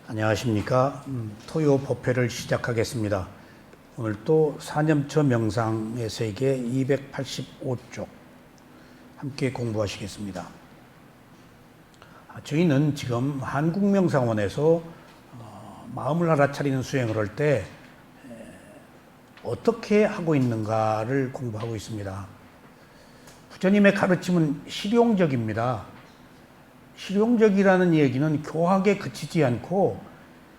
안녕하십니까. 토요 법회를 시작하겠습니다. 오늘 또 사념처 명상의 세계 285쪽 함께 공부하시겠습니다. 저희는 지금 한국명상원에서 마음을 알아차리는 수행을 할 때 어떻게 하고 있는가를 공부하고 있습니다. 부처님의 가르침은 실용적입니다. 실용적이라는 얘기는 교학에 그치지 않고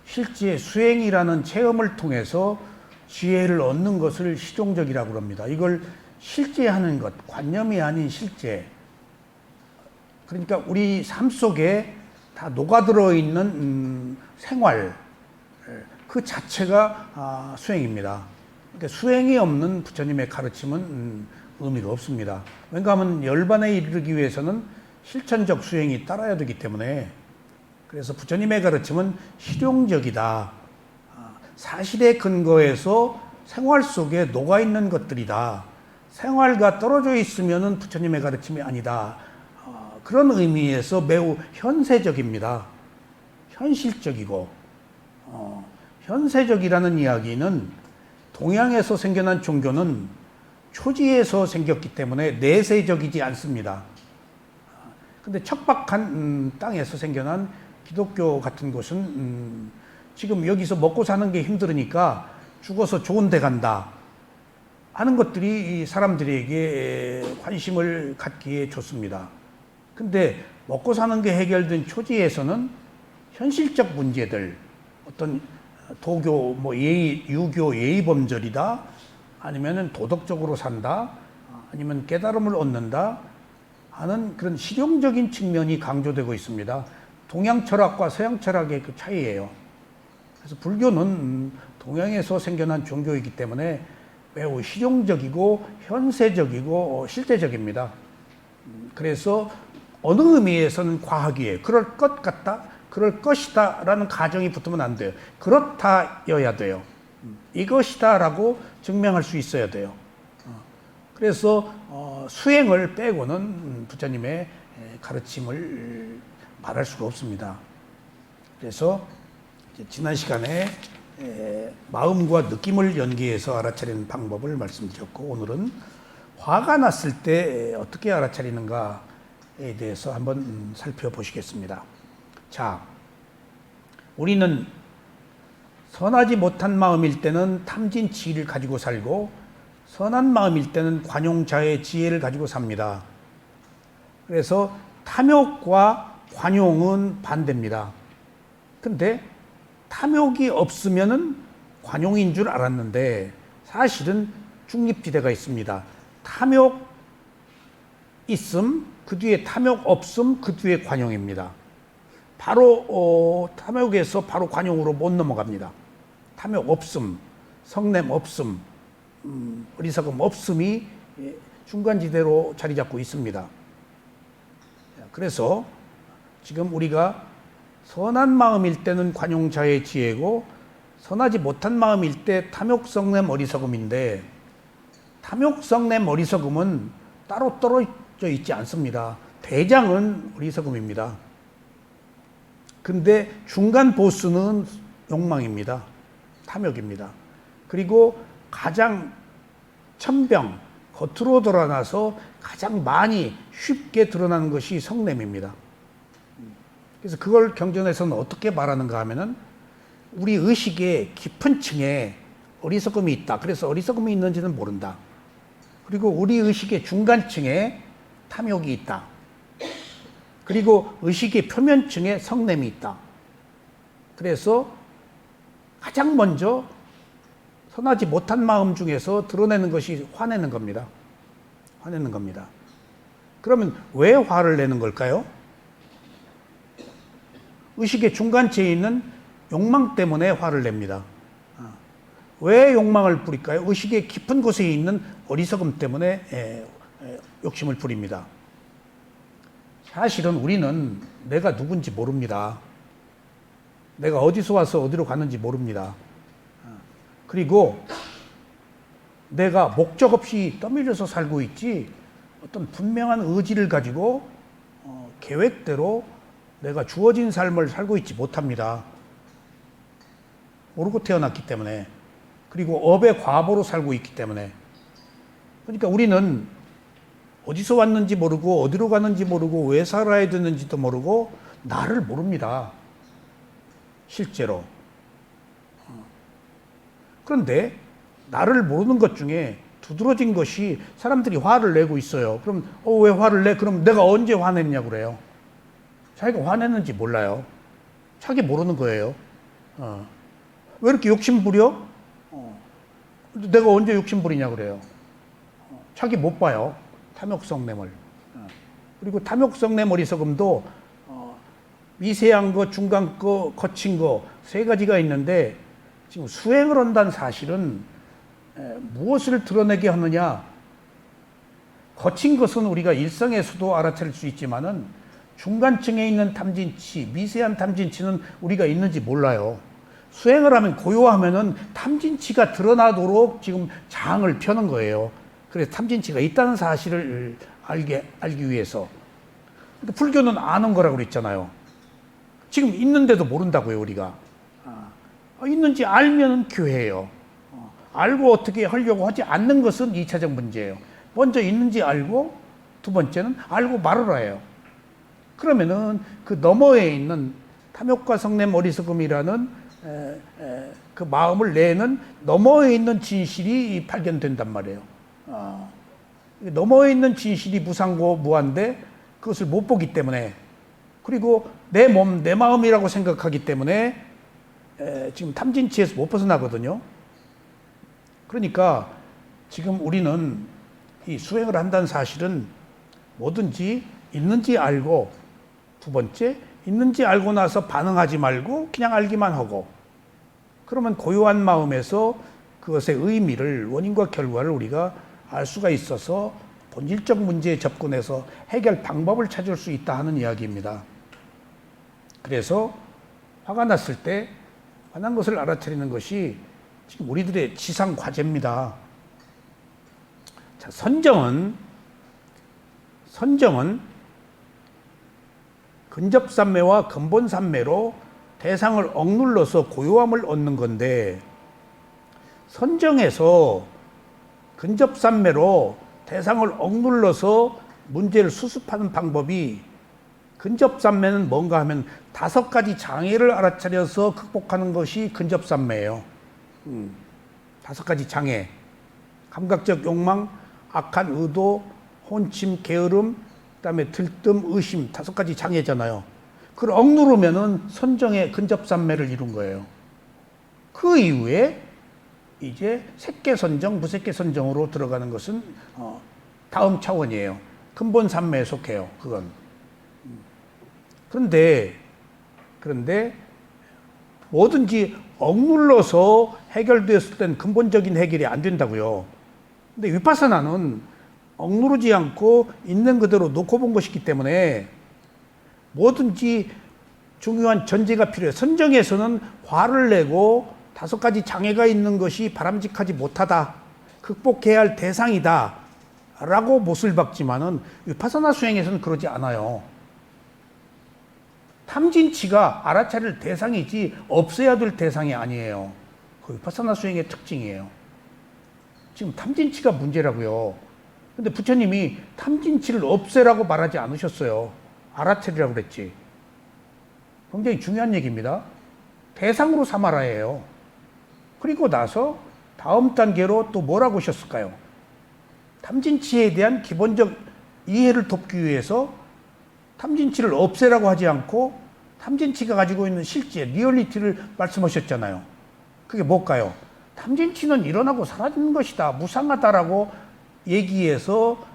실제 수행이라는 체험을 통해서 지혜를 얻는 것을 실용적이라고 합니다. 이걸 실제하는 것, 관념이 아닌 실제. 그러니까 우리 삶 속에 다 녹아들어 있는 생활, 그 자체가 수행입니다. 그러니까 수행이 없는 부처님의 가르침은 의미가 없습니다. 왜냐하면 열반에 이르기 위해서는 실천적 수행이 따라야 되기 때문에, 그래서 부처님의 가르침은 실용적이다. 사실에 근거해서 생활 속에 녹아있는 것들이다. 생활과 떨어져 있으면 부처님의 가르침이 아니다. 그런 의미에서 매우 현세적입니다. 현실적이고, 현세적이라는 이야기는 동양에서 생겨난 종교는 초지에서 생겼기 때문에 내세적이지 않습니다. 근데 척박한 땅에서 생겨난 기독교 같은 곳은 지금 여기서 먹고 사는 게 힘들으니까 죽어서 좋은 데 간다 하는 것들이 사람들에게 관심을 갖기에 좋습니다. 근데 먹고 사는 게 해결된 초지에서는 현실적 문제들, 어떤 도교, 유교 예의범절이다, 아니면 도덕적으로 산다, 아니면 깨달음을 얻는다 하는 그런 실용적인 측면이 강조되고 있습니다. 동양 철학과 서양 철학의 그 차이예요. 그래서 불교는 동양에서 생겨난 종교이기 때문에 매우 실용적이고 현세적이고 실제적입니다. 그래서 어느 의미에서는 과학이에요. 그럴 것 같다, 그럴 것이다 라는 가정이 붙으면 안 돼요. 그렇다여야 돼요. 이것이다라고 증명할 수 있어야 돼요. 그래서 수행을 빼고는 부처님의 가르침을 말할 수가 없습니다. 그래서 지난 시간에 마음과 느낌을 연계해서 알아차리는 방법을 말씀드렸고, 오늘은 화가 났을 때 어떻게 알아차리는가에 대해서 한번 살펴보시겠습니다. 자, 우리는 선하지 못한 마음일 때는 탐진치를 가지고 살고, 선한 마음일 때는 관용자의 지혜를 가지고 삽니다. 그래서 탐욕과 관용은 반대입니다. 근데 탐욕이 없으면은 관용인 줄 알았는데 사실은 중립지대가 있습니다. 탐욕 있음, 그 뒤에 탐욕 없음, 그 뒤에 관용입니다. 바로 탐욕에서 바로 관용으로 못 넘어갑니다. 탐욕 없음, 성냄 없음, 어리석음 없음이 중간지대로 자리 잡고 있습니다. 그래서 지금 우리가 선한 마음일 때는 관용자의 지혜고, 선하지 못한 마음일 때 탐욕, 성냄, 어리석음인데, 탐욕, 성냄, 어리석음은 따로 떨어져 있지 않습니다. 대장은 어리석음입니다. 근데 중간 보스는 욕망입니다. 탐욕입니다. 그리고 가장 천병, 겉으로 드러나서 가장 많이 쉽게 드러나는 것이 성냄입니다. 그래서 그걸 경전에서는 어떻게 말하는가 하면은, 우리 의식의 깊은 층에 어리석음이 있다. 그래서 어리석음이 있는지는 모른다. 그리고 우리 의식의 중간층에 탐욕이 있다. 그리고 의식의 표면층에 성냄이 있다. 그래서 가장 먼저 선하지 못한 마음 중에서 드러내는 것이 화내는 겁니다. 화내는 겁니다. 그러면 왜 화를 내는 걸까요? 의식의 중간체에 있는 욕망 때문에 화를 냅니다. 왜 욕망을 부릴까요? 의식의 깊은 곳에 있는 어리석음 때문에 욕심을 부립니다. 사실은 우리는 내가 누군지 모릅니다. 내가 어디서 와서 어디로 가는지 모릅니다. 그리고 내가 목적 없이 떠밀려서 살고 있지, 어떤 분명한 의지를 가지고 계획대로 내가 주어진 삶을 살고 있지 못합니다. 모르고 태어났기 때문에, 그리고 업의 과보로 살고 있기 때문에. 그러니까 우리는 어디서 왔는지 모르고 어디로 가는지 모르고 왜 살아야 되는지도 모르고 나를 모릅니다. 실제로. 그런데 나를 모르는 것 중에 두드러진 것이 사람들이 화를 내고 있어요. 그럼 왜 화를 내? 그럼 내가 언제 화냈냐고 그래요. 자기가 화냈는지 몰라요. 자기 모르는 거예요. 왜 이렇게 욕심 부려? 내가 언제 욕심 부리냐 그래요. 자기 못 봐요. 탐욕성 뇌물. 그리고 탐욕성 뇌머리석음도 미세한 거, 중간 거, 거친 거 세 가지가 있는데 지금 수행을 한다는 사실은 무엇을 드러내게 하느냐. 거친 것은 우리가 일상에서도 알아차릴 수 있지만은 중간층에 있는 탐진치, 미세한 탐진치는 우리가 있는지 몰라요. 수행을 하면 고요하면은 탐진치가 드러나도록 지금 장을 펴는 거예요. 그래서 탐진치가 있다는 사실을 알기 위해서. 근데 불교는 아는 거라고 그랬잖아요. 지금 있는데도 모른다고요, 우리가. 있는지 알면 교회예요. 알고 어떻게 하려고 하지 않는 것은 2차적 문제예요. 먼저 있는지 알고, 두 번째는 알고 말을 해요. 그러면은 그 너머에 있는 탐욕과 성냄 어리석음이라는 그 마음을 내는 너머에 있는 진실이 발견된단 말이에요. 너머에 있는 진실이 무상고 무한데 그것을 못 보기 때문에, 그리고 내 몸, 내 마음이라고 생각하기 때문에 지금 탐진치에서 못 벗어나거든요. 그러니까 지금 우리는 이 수행을 한다는 사실은 뭐든지 있는지 알고, 두 번째, 있는지 알고 나서 반응하지 말고 그냥 알기만 하고, 그러면 고요한 마음에서 그것의 의미를, 원인과 결과를 우리가 알 수가 있어서 본질적 문제에 접근해서 해결 방법을 찾을 수 있다 하는 이야기입니다. 그래서 화가 났을 때 화난 것을 알아차리는 것이 지금 우리들의 지상 과제입니다. 자, 선정은 근접삼매와 근본삼매로 대상을 억눌러서 고요함을 얻는 건데, 선정에서 근접삼매로 대상을 억눌러서 문제를 수습하는 방법이, 근접삼매는 뭔가 하면 5가지 장애를 알아차려서 극복하는 것이 근접삼매예요. 5가지 장애. 감각적 욕망, 악한 의도, 혼침, 게으름, 그다음에 들뜸, 의심, 5가지 장애잖아요. 그걸 억누르면은 선정의 근접삼매를 이룬 거예요. 그 이후에 이제 색계선정, 무색계선정으로 들어가는 것은 다음 차원이에요. 근본삼매에 속해요. 그건. 그런데 뭐든지 억눌러서 해결되었을 땐 근본적인 해결이 안 된다고요. 근데 위파사나는 억누르지 않고 있는 그대로 놓고 본 것이기 때문에 뭐든지 중요한 전제가 필요해요. 선정에서는 화를 내고 5가지 장애가 있는 것이 바람직하지 못하다, 극복해야 할 대상이다 라고 못을 박지만은 위파사나 수행에서는 그러지 않아요. 탐진치가 알아차릴 대상이지 없애야 될 대상이 아니에요. 그 위파사나 수행의 특징이에요. 지금 탐진치가 문제라고요. 근데 부처님이 탐진치를 없애라고 말하지 않으셨어요. 알아차리라고 그랬지. 굉장히 중요한 얘기입니다. 대상으로 삼아라예요. 그리고 나서 다음 단계로 또 뭐라고 하셨을까요? 탐진치에 대한 기본적 이해를 돕기 위해서 탐진치를 없애라고 하지 않고 탐진치가 가지고 있는 실제 리얼리티를 말씀하셨잖아요. 그게 뭘까요? 탐진치는 일어나고 사라지는 것이다, 무상하다라고 얘기해서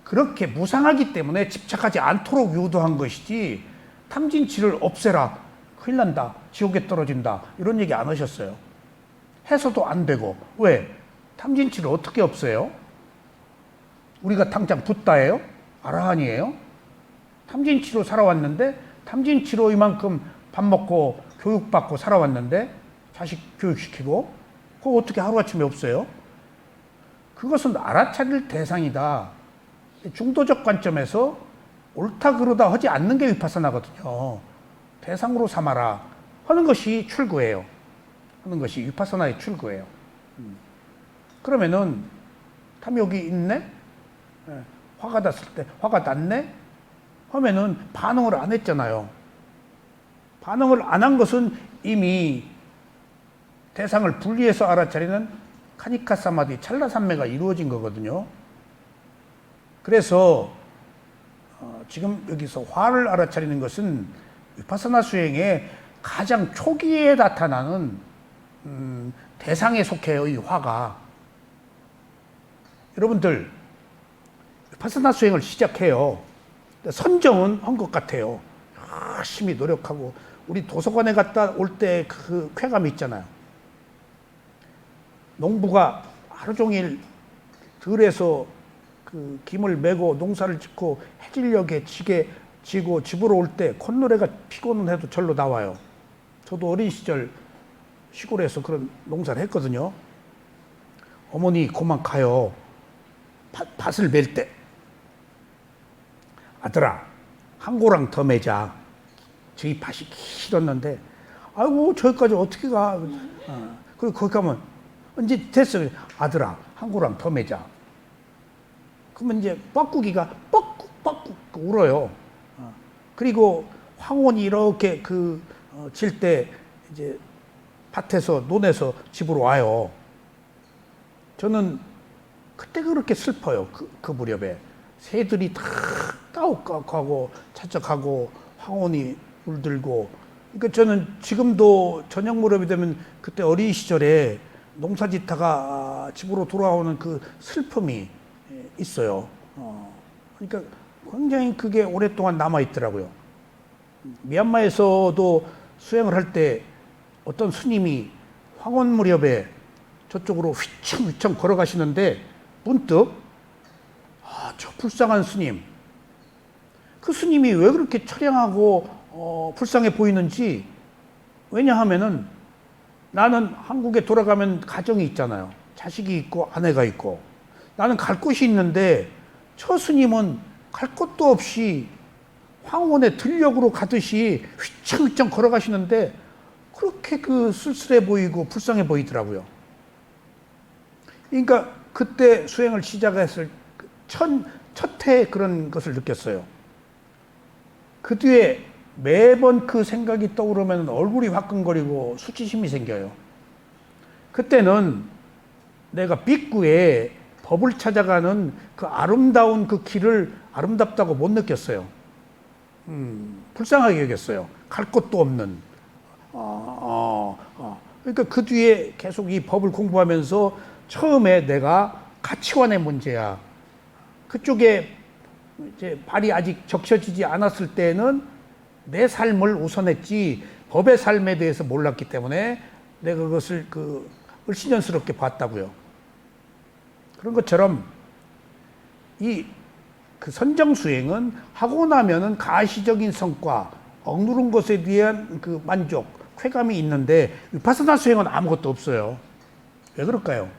그렇게 무상하기 때문에 집착하지 않도록 유도한 것이지, 탐진치를 없애라, 큰일 난다, 지옥에 떨어진다, 이런 얘기 안 하셨어요. 해서도 안 되고. 왜? 탐진치를 어떻게 없애요? 우리가 당장 붓다예요? 아라한이에요? 탐진치로 살아왔는데, 탐진치로 이만큼 밥 먹고 교육받고 살아왔는데, 자식 교육시키고, 그거 어떻게 하루아침에 없어요? 그것은 알아차릴 대상이다. 중도적 관점에서 옳다 그르다 하지 않는 게 위파사나거든요. 대상으로 삼아라 하는 것이 출구예요. 하는 것이 위파사나의 출구예요. 그러면은 탐욕이 있네? 예, 화가 났을 때 화가 났네? 하면은 반응을 안 했잖아요. 반응을 안 한 것은 이미 대상을 분리해서 알아차리는 카니카 사마디 찰나산매가 이루어진 거거든요. 그래서 지금 여기서 화를 알아차리는 것은 위파사나 수행의 가장 초기에 나타나는 대상에 속해요. 이 화가. 여러분들 위파사나 수행을 시작해요. 선정은 한 것 같아요. 열심히 노력하고 우리 도서관에 갔다 올 때 그 쾌감이 있잖아요. 농부가 하루 종일 들에서 그 김을 메고 농사를 짓고 해질녘에 지고 집으로 올 때 콧노래가 피곤은 해도 절로 나와요. 저도 어린 시절 시골에서 그런 농사를 했거든요. 어머니 그만 가요. 밭을 멜 때 아들아 한 고랑 더 매자. 저희 밭이 길었는데 아이고 저기까지 어떻게 가. 그리고 거기 가면 이제 됐어. 아들아 한 고랑 더 매자. 그러면 이제 뻐꾸기가 뻐꾹 울어요. 그리고 황혼이 이렇게 질 때 이제 밭에서 논에서 집으로 와요. 저는 그때 그렇게 슬퍼요. 그 무렵에 새들이 다 따옥하고 차적하고 황혼이 물들고. 그러니까 저는 지금도 저녁 무렵이 되면 그때 어린 시절에 농사짓다가 집으로 돌아오는 그 슬픔이 있어요. 그러니까 굉장히 그게 오랫동안 남아 있더라고요. 미얀마에서도 수행을 할 때 어떤 스님이 황혼 무렵에 저쪽으로 휘청휘청 걸어가시는데 문득 저 불쌍한 스님, 그 스님이 왜 그렇게 처량하고 불쌍해 보이는지. 왜냐하면은 나는 한국에 돌아가면 가정이 있잖아요. 자식이 있고 아내가 있고. 나는 갈 곳이 있는데 저 스님은 갈 곳도 없이 황혼의 들녘으로 가듯이 휘청휘청 걸어가시는데 그렇게 그 쓸쓸해 보이고 불쌍해 보이더라고요. 그러니까 그때 수행을 시작했을 첫 해에 그런 것을 느꼈어요. 그 뒤에 매번 그 생각이 떠오르면 얼굴이 화끈거리고 수치심이 생겨요. 그때는 내가 빅구에 법을 찾아가는 그 아름다운 그 길을 아름답다고 못 느꼈어요. 불쌍하게 여겼어요. 갈 곳도 없는. 그러니까 그 뒤에 계속 이 법을 공부하면서 처음에 내가 가치관의 문제야. 그쪽에 이제 발이 아직 적셔지지 않았을 때는 내 삶을 우선했지 법의 삶에 대해서 몰랐기 때문에 내가 그것을 을씨년스럽게 봤다고요. 그런 것처럼 그 선정 수행은 하고 나면은 가시적인 성과, 억누른 것에 대한 그 만족, 쾌감이 있는데 위파사나 수행은 아무것도 없어요. 왜 그럴까요?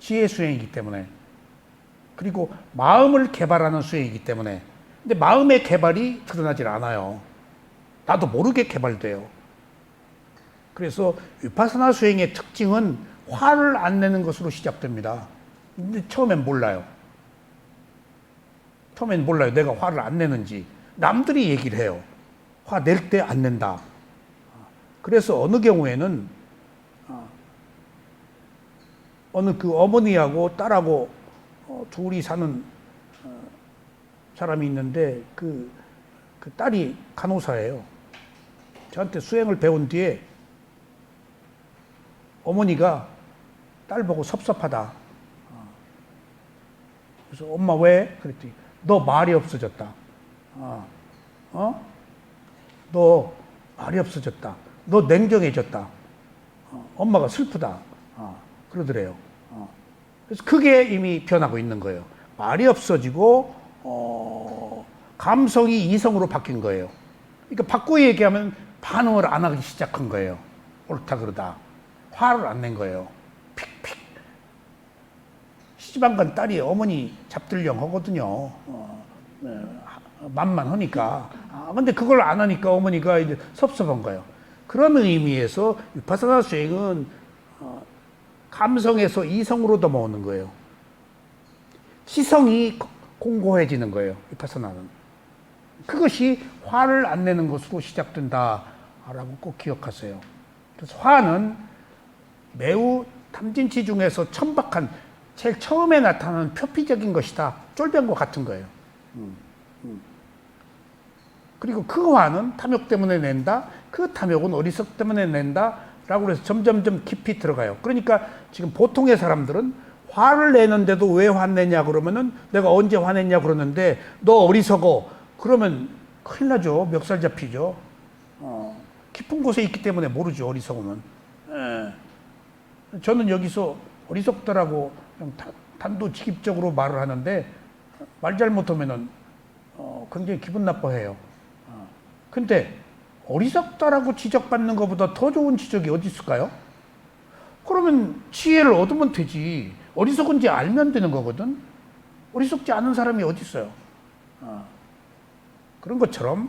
지혜 수행이기 때문에. 그리고 마음을 개발하는 수행이기 때문에. 근데 마음의 개발이 드러나질 않아요. 나도 모르게 개발돼요. 그래서 위파사나 수행의 특징은 화를 안 내는 것으로 시작됩니다. 근데 처음엔 몰라요. 처음엔 몰라요. 내가 화를 안 내는지. 남들이 얘기를 해요. 화 낼 때 안 낸다. 그래서 어느 경우에는 어느 그 어머니하고 딸하고 둘이 사는 사람이 있는데 그 딸이 간호사예요. 저한테 수행을 배운 뒤에 어머니가 딸 보고 섭섭하다. 그래서 엄마 왜? 그랬더니 너 말이 없어졌다. 너 말이 없어졌다. 너 냉정해졌다. 엄마가 슬프다. 그러더래요. 그래서 그게 이미 변하고 있는 거예요. 말이 없어지고 감성이 이성으로 바뀐 거예요. 그러니까 바꾸어 얘기하면 반응을 안 하기 시작한 거예요. 옳다 그러다. 화를 안 낸 거예요. 픽픽. 시집안 간 딸이 어머니 잡들령 하거든요. 만만하니까. 근데 그걸 안 하니까 어머니가 이제 섭섭한 거예요. 그런 의미에서 위파사나 수행은 감성에서 이성으로 넘어오는 거예요. 지성이 공고해지는 거예요. 위파사나는. 그것이 화를 안 내는 것으로 시작된다라고 꼭 기억하세요. 그래서 화는 매우 탐진치 중에서 천박한 제일 처음에 나타나는 표피적인 것이다. 쫄병과 같은 거예요. 그리고 그 화는 탐욕 때문에 낸다. 그 탐욕은 어리석 때문에 낸다. 라고 해서 점점점 깊이 들어가요. 그러니까 지금 보통의 사람들은 화를 내는데도 왜 화내냐 그러면은 내가 언제 화냈냐 그러는데 너 어리석어. 그러면 큰일 나죠. 멱살 잡히죠. 깊은 곳에 있기 때문에 모르죠. 어리석으면. 저는 여기서 어리석더라고 그냥 단도직입적으로 말을 하는데 말 잘못하면은 굉장히 기분 나빠해요. 근데 어리석다라고 지적받는 것보다 더 좋은 지적이 어디 있을까요? 그러면 지혜를 얻으면 되지. 어리석은지 알면 되는 거거든. 어리석지 않은 사람이 어디 있어요? 그런 것처럼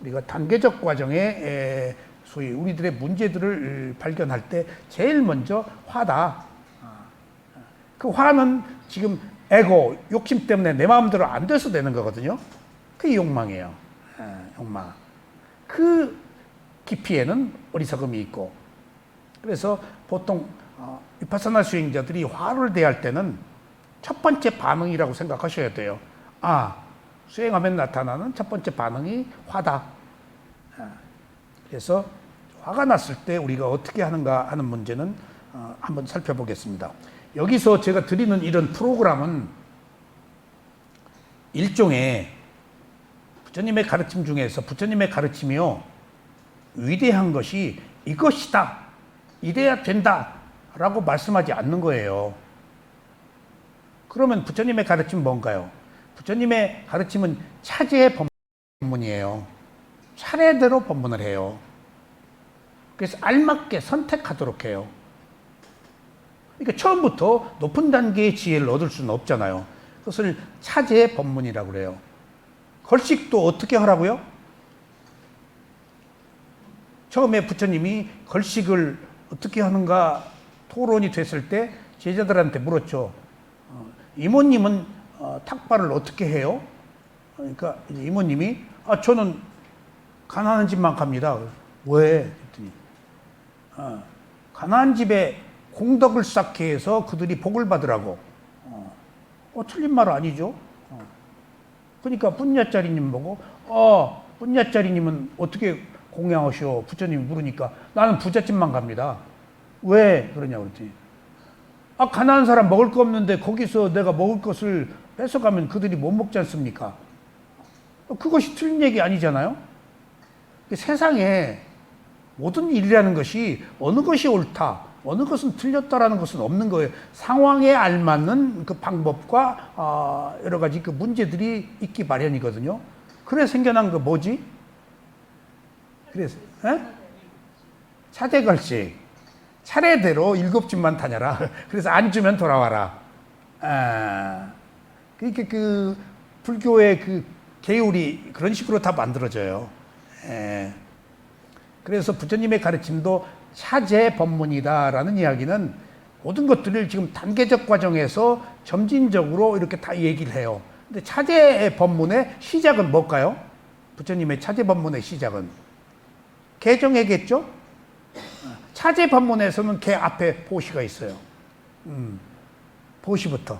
우리가 단계적 과정에 소위 우리들의 문제들을 발견할 때 제일 먼저 화다. 그 화는 지금 에고, 욕심 때문에 내 마음대로 안 돼서 되는 거거든요. 그게 욕망이에요. 욕망. 그 깊이에는 어리석음이 있고, 그래서 보통 위파사나 수행자들이 화를 대할 때는 첫 번째 반응이라고 생각하셔야 돼요. 수행하면 나타나는 첫 번째 반응이 화다. 그래서 화가 났을 때 우리가 어떻게 하는가 하는 문제는 한번 살펴보겠습니다. 여기서 제가 드리는 이런 프로그램은 일종의 부처님의 가르침 중에서 부처님의 가르침이요, 위대한 것이 이것이다, 이래야 된다 라고 말씀하지 않는 거예요. 그러면 부처님의 가르침은 뭔가요? 부처님의 가르침은 차제의 법문이에요. 차례대로 법문을 해요. 그래서 알맞게 선택하도록 해요. 그러니까 처음부터 높은 단계의 지혜를 얻을 수는 없잖아요. 그것을 차제의 법문이라고 그래요. 걸식도 어떻게 하라고요? 처음에 부처님이 걸식을 어떻게 하는가 토론이 됐을 때 제자들한테 물었죠. 이모님은 탁발을 어떻게 해요? 그러니까 이모님이 저는 가난한 집만 갑니다. 왜? 그랬더니 가난한 집에 공덕을 쌓게 해서 그들이 복을 받으라고. 틀린 말 아니죠? 그러니까 뿐야짜리님 보고 뿐야짜리님은 어떻게 공양하시오? 부처님이 물으니까 나는 부잣집만 갑니다. 왜 그러냐고 그랬더니 가난한 사람 먹을 거 없는데 거기서 내가 먹을 것을 뺏어가면 그들이 못 먹지 않습니까? 그것이 틀린 얘기 아니잖아요? 세상에 모든 일이라는 것이 어느 것이 옳다, 어느 것은 틀렸다라는 것은 없는 거예요. 상황에 알맞는 그 방법과 여러 가지 그 문제들이 있기 마련이거든요. 그래서 생겨난 거 뭐지? 그래서 차제걸식. 차례대로 7집만 다녀라. 그래서 안 주면 돌아와라. 그러니까 그 불교의 그 계율이 그런 식으로 다 만들어져요. 그래서 부처님의 가르침도 차제 법문이다라는 이야기는 모든 것들을 지금 단계적 과정에서 점진적으로 이렇게 다 얘기를 해요. 근데 차제 법문의 시작은 뭘까요? 부처님의 차제 법문의 시작은 개정회겠죠? 차제 법문에서는 개 앞에 보시가 있어요. 보시부터.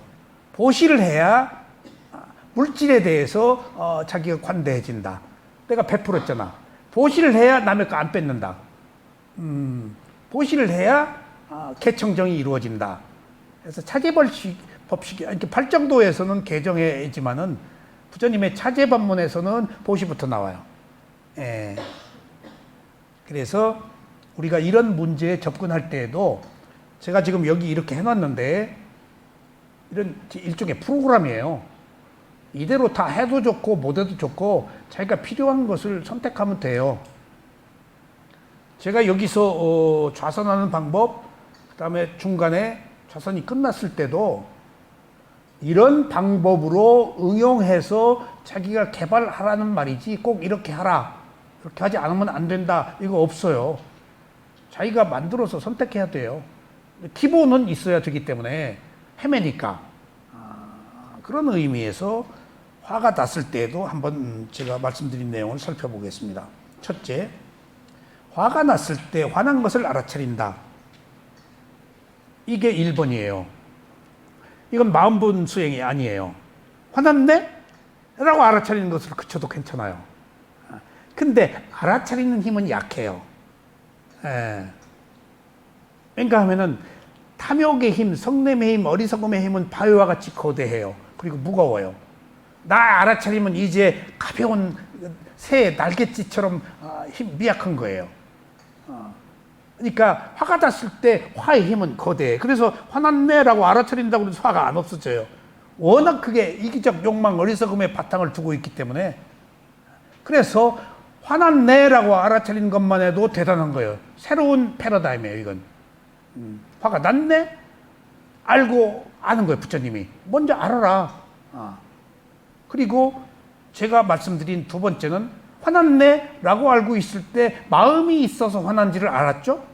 보시를 해야 물질에 대해서 자기가 관대해진다. 내가 베풀었잖아. 보시를 해야 남의 거 안 뺏는다. 보시를 해야 개청정이 이루어진다. 그래서 차제법식이 이렇게 팔정도에서는 개정해지만은 부처님의 차제법문에서는 보시부터 나와요. 그래서 우리가 이런 문제에 접근할 때에도 제가 지금 여기 이렇게 해놨는데 이런 일종의 프로그램이에요. 이대로 다 해도 좋고 못 해도 좋고 자기가 필요한 것을 선택하면 돼요. 제가 여기서 좌선하는 방법, 그 다음에 중간에 좌선이 끝났을 때도 이런 방법으로 응용해서 자기가 개발하라는 말이지 꼭 이렇게 하라 그렇게 하지 않으면 안 된다. 이거 없어요. 자기가 만들어서 선택해야 돼요. 기본은 있어야 되기 때문에 헤매니까. 그런 의미에서 화가 났을 때에도 한번 제가 말씀드린 내용을 살펴보겠습니다. 첫째, 화가 났을 때 화난 것을 알아차린다. 이게 1번이에요. 이건 마음분 수행이 아니에요. 화났네? 라고 알아차리는 것을 그쳐도 괜찮아요. 근데 알아차리는 힘은 약해요. 그러니까 하면은 탐욕의 힘, 성냄의 힘, 어리석음의 힘은 바위와 같이 거대해요. 그리고 무거워요. 나 알아차리면 이제 가벼운 새 날갯짓처럼 미약한 거예요. 그러니까 화가 났을 때 화의 힘은 거대해. 그래서 화났네라고 알아차린다고 해서 화가 안 없어져요. 워낙 그게 이기적 욕망, 어리석음의 바탕을 두고 있기 때문에. 그래서 화났네라고 알아차리는 것만 해도 대단한 거예요. 새로운 패러다임이에요, 이건. 화가 났네? 알고 아는 거예요, 부처님이. 먼저 알아라. 그리고 제가 말씀드린 두 번째는 화났네라고 알고 있을 때 마음이 있어서 화난지를 알았죠?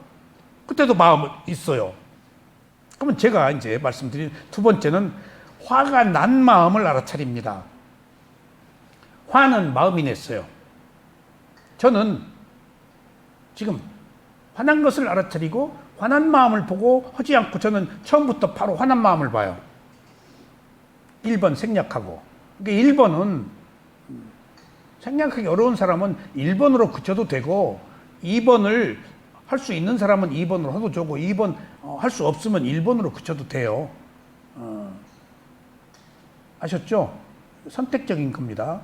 그때도 마음은 있어요. 그러면 제가 이제 말씀드린 두 번째는 화가 난 마음을 알아차립니다. 화는 마음이 냈어요. 저는 지금 화난 것을 알아차리고 화난 마음을 보고 하지 않고 저는 처음부터 바로 화난 마음을 봐요. 1번 생략하고. 그러니까 1번은 생략하기 어려운 사람은 1번으로 그쳐도 되고 2번을 할 수 있는 사람은 2번으로 해도 되고 2번 할 수 없으면 1번으로 그쳐도 돼요. 아셨죠? 선택적인 겁니다.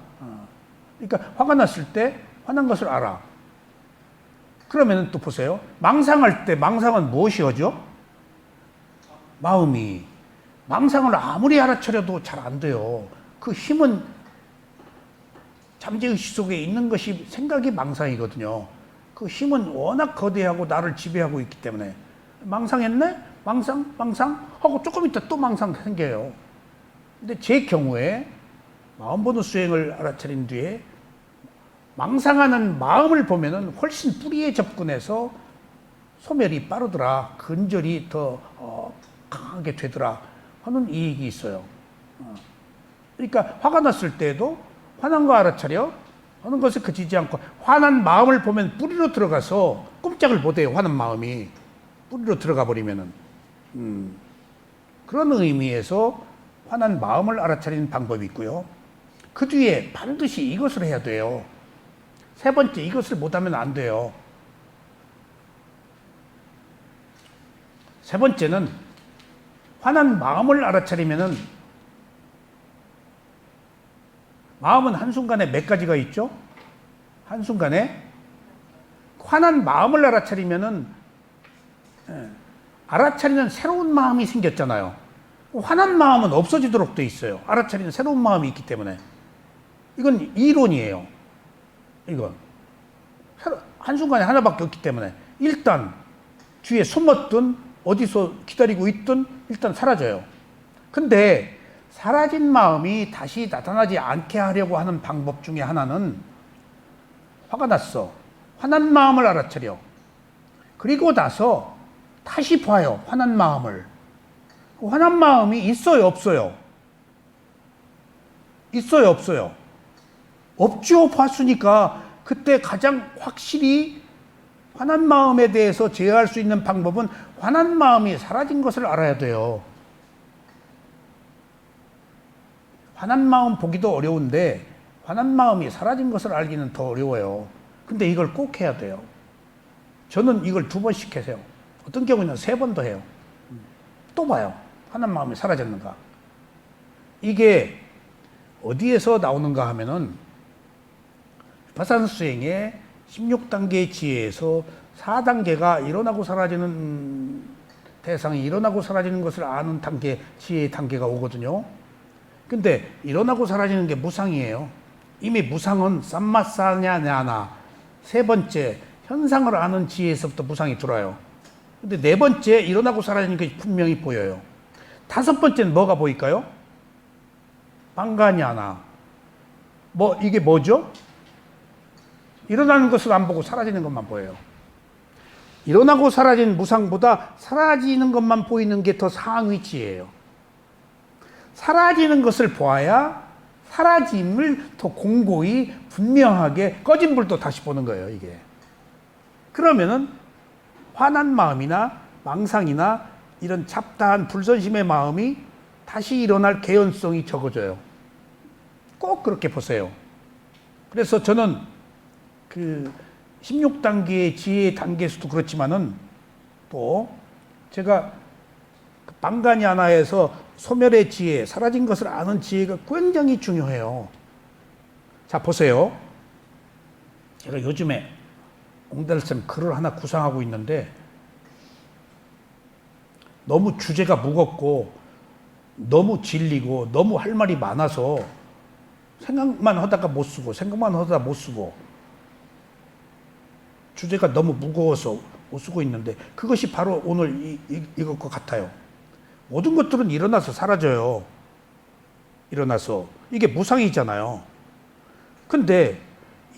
그러니까 화가 났을 때 화난 것을 알아. 그러면 또 보세요. 망상할 때 망상은 무엇이 하죠? 마음이. 망상을 아무리 알아차려도 잘 안 돼요. 그 힘은 잠재의식 속에 있는 것이 생각이 망상이거든요. 그 힘은 워낙 거대하고 나를 지배하고 있기 때문에 망상했네? 망상? 하고 조금 있다 또 망상 생겨요. 근데 제 경우에 마음보는 수행을 알아차린 뒤에 망상하는 마음을 보면은 훨씬 뿌리에 접근해서 소멸이 빠르더라. 근절이 더 강하게 되더라 하는 이익이 있어요. 그러니까 화가 났을 때에도 화난 거 알아차려 하는 것에 그치지 않고 화난 마음을 보면 뿌리로 들어가서 꼼짝을 못해요. 화난 마음이 뿌리로 들어가 버리면은 그런 의미에서 화난 마음을 알아차리는 방법이 있고요. 그 뒤에 반드시 이것을 해야 돼요. 세 번째, 이것을 못하면 안 돼요. 세 번째는 화난 마음을 알아차리면은 마음은 한순간에 몇 가지가 있죠? 한순간에 화난 마음을 알아차리면은 알아차리는 새로운 마음이 생겼잖아요. 화난 마음은 없어지도록 돼 있어요. 알아차리는 새로운 마음이 있기 때문에. 이건 이론이에요. 이건 한순간에 하나밖에 없기 때문에 일단 뒤에 숨었든 어디서 기다리고 있든 일단 사라져요. 근데 사라진 마음이 다시 나타나지 않게 하려고 하는 방법 중에 하나는 화가 났어. 화난 마음을 알아차려. 그리고 나서 다시 봐요. 화난 마음을. 화난 마음이 있어요, 없어요? 있어요, 없어요? 없죠. 봤으니까. 그때 가장 확실히 화난 마음에 대해서 제어할 수 있는 방법은 화난 마음이 사라진 것을 알아야 돼요. 화난 마음 보기도 어려운데 화난 마음이 사라진 것을 알기는 더 어려워요. 근데 이걸 꼭 해야 돼요. 저는 이걸 2번씩 해서요. 어떤 경우는 3번도 해요. 또 봐요. 화난 마음이 사라졌는가. 이게 어디에서 나오는가 하면은 바산 수행의 16단계의 지혜에서 4단계가 일어나고 사라지는 대상이 일어나고 사라지는 것을 아는 단계, 지혜의 단계가 오거든요. 근데 일어나고 사라지는 게 무상이에요. 이미 무상은 쌈마사냐냐나 세 번째 현상을 아는 지혜에서부터 무상이 들어요. 근데 네 번째 일어나고 사라지는 게 분명히 보여요. 다섯 번째는 뭐가 보일까요? 방가냐나. 이게 뭐죠? 일어나는 것을 안 보고 사라지는 것만 보여요. 일어나고 사라진 무상보다 사라지는 것만 보이는 게 더 상위치예요. 사라지는 것을 보아야 사라짐을 더 공고히 분명하게 꺼진 불도 다시 보는 거예요, 이게. 그러면은 화난 마음이나 망상이나 이런 잡다한 불선심의 마음이 다시 일어날 개연성이 적어져요. 꼭 그렇게 보세요. 그래서 저는 그 16단계의 지혜의 단계에서도 그렇지만은 또 제가 방간이 하나에서 소멸의 지혜, 사라진 것을 아는 지혜가 굉장히 중요해요. 자, 보세요. 제가 요즘에 옹달샘 글을 하나 구상하고 있는데 너무 주제가 무겁고 너무 질리고 너무 할 말이 많아서 생각만 하다가 못 쓰고 생각만 하다가 못 쓰고 주제가 너무 무거워서 못 쓰고 있는데 그것이 바로 오늘 이것과 같아요. 모든 것들은 일어나서 사라져요. 일어나서. 이게 무상이잖아요. 근데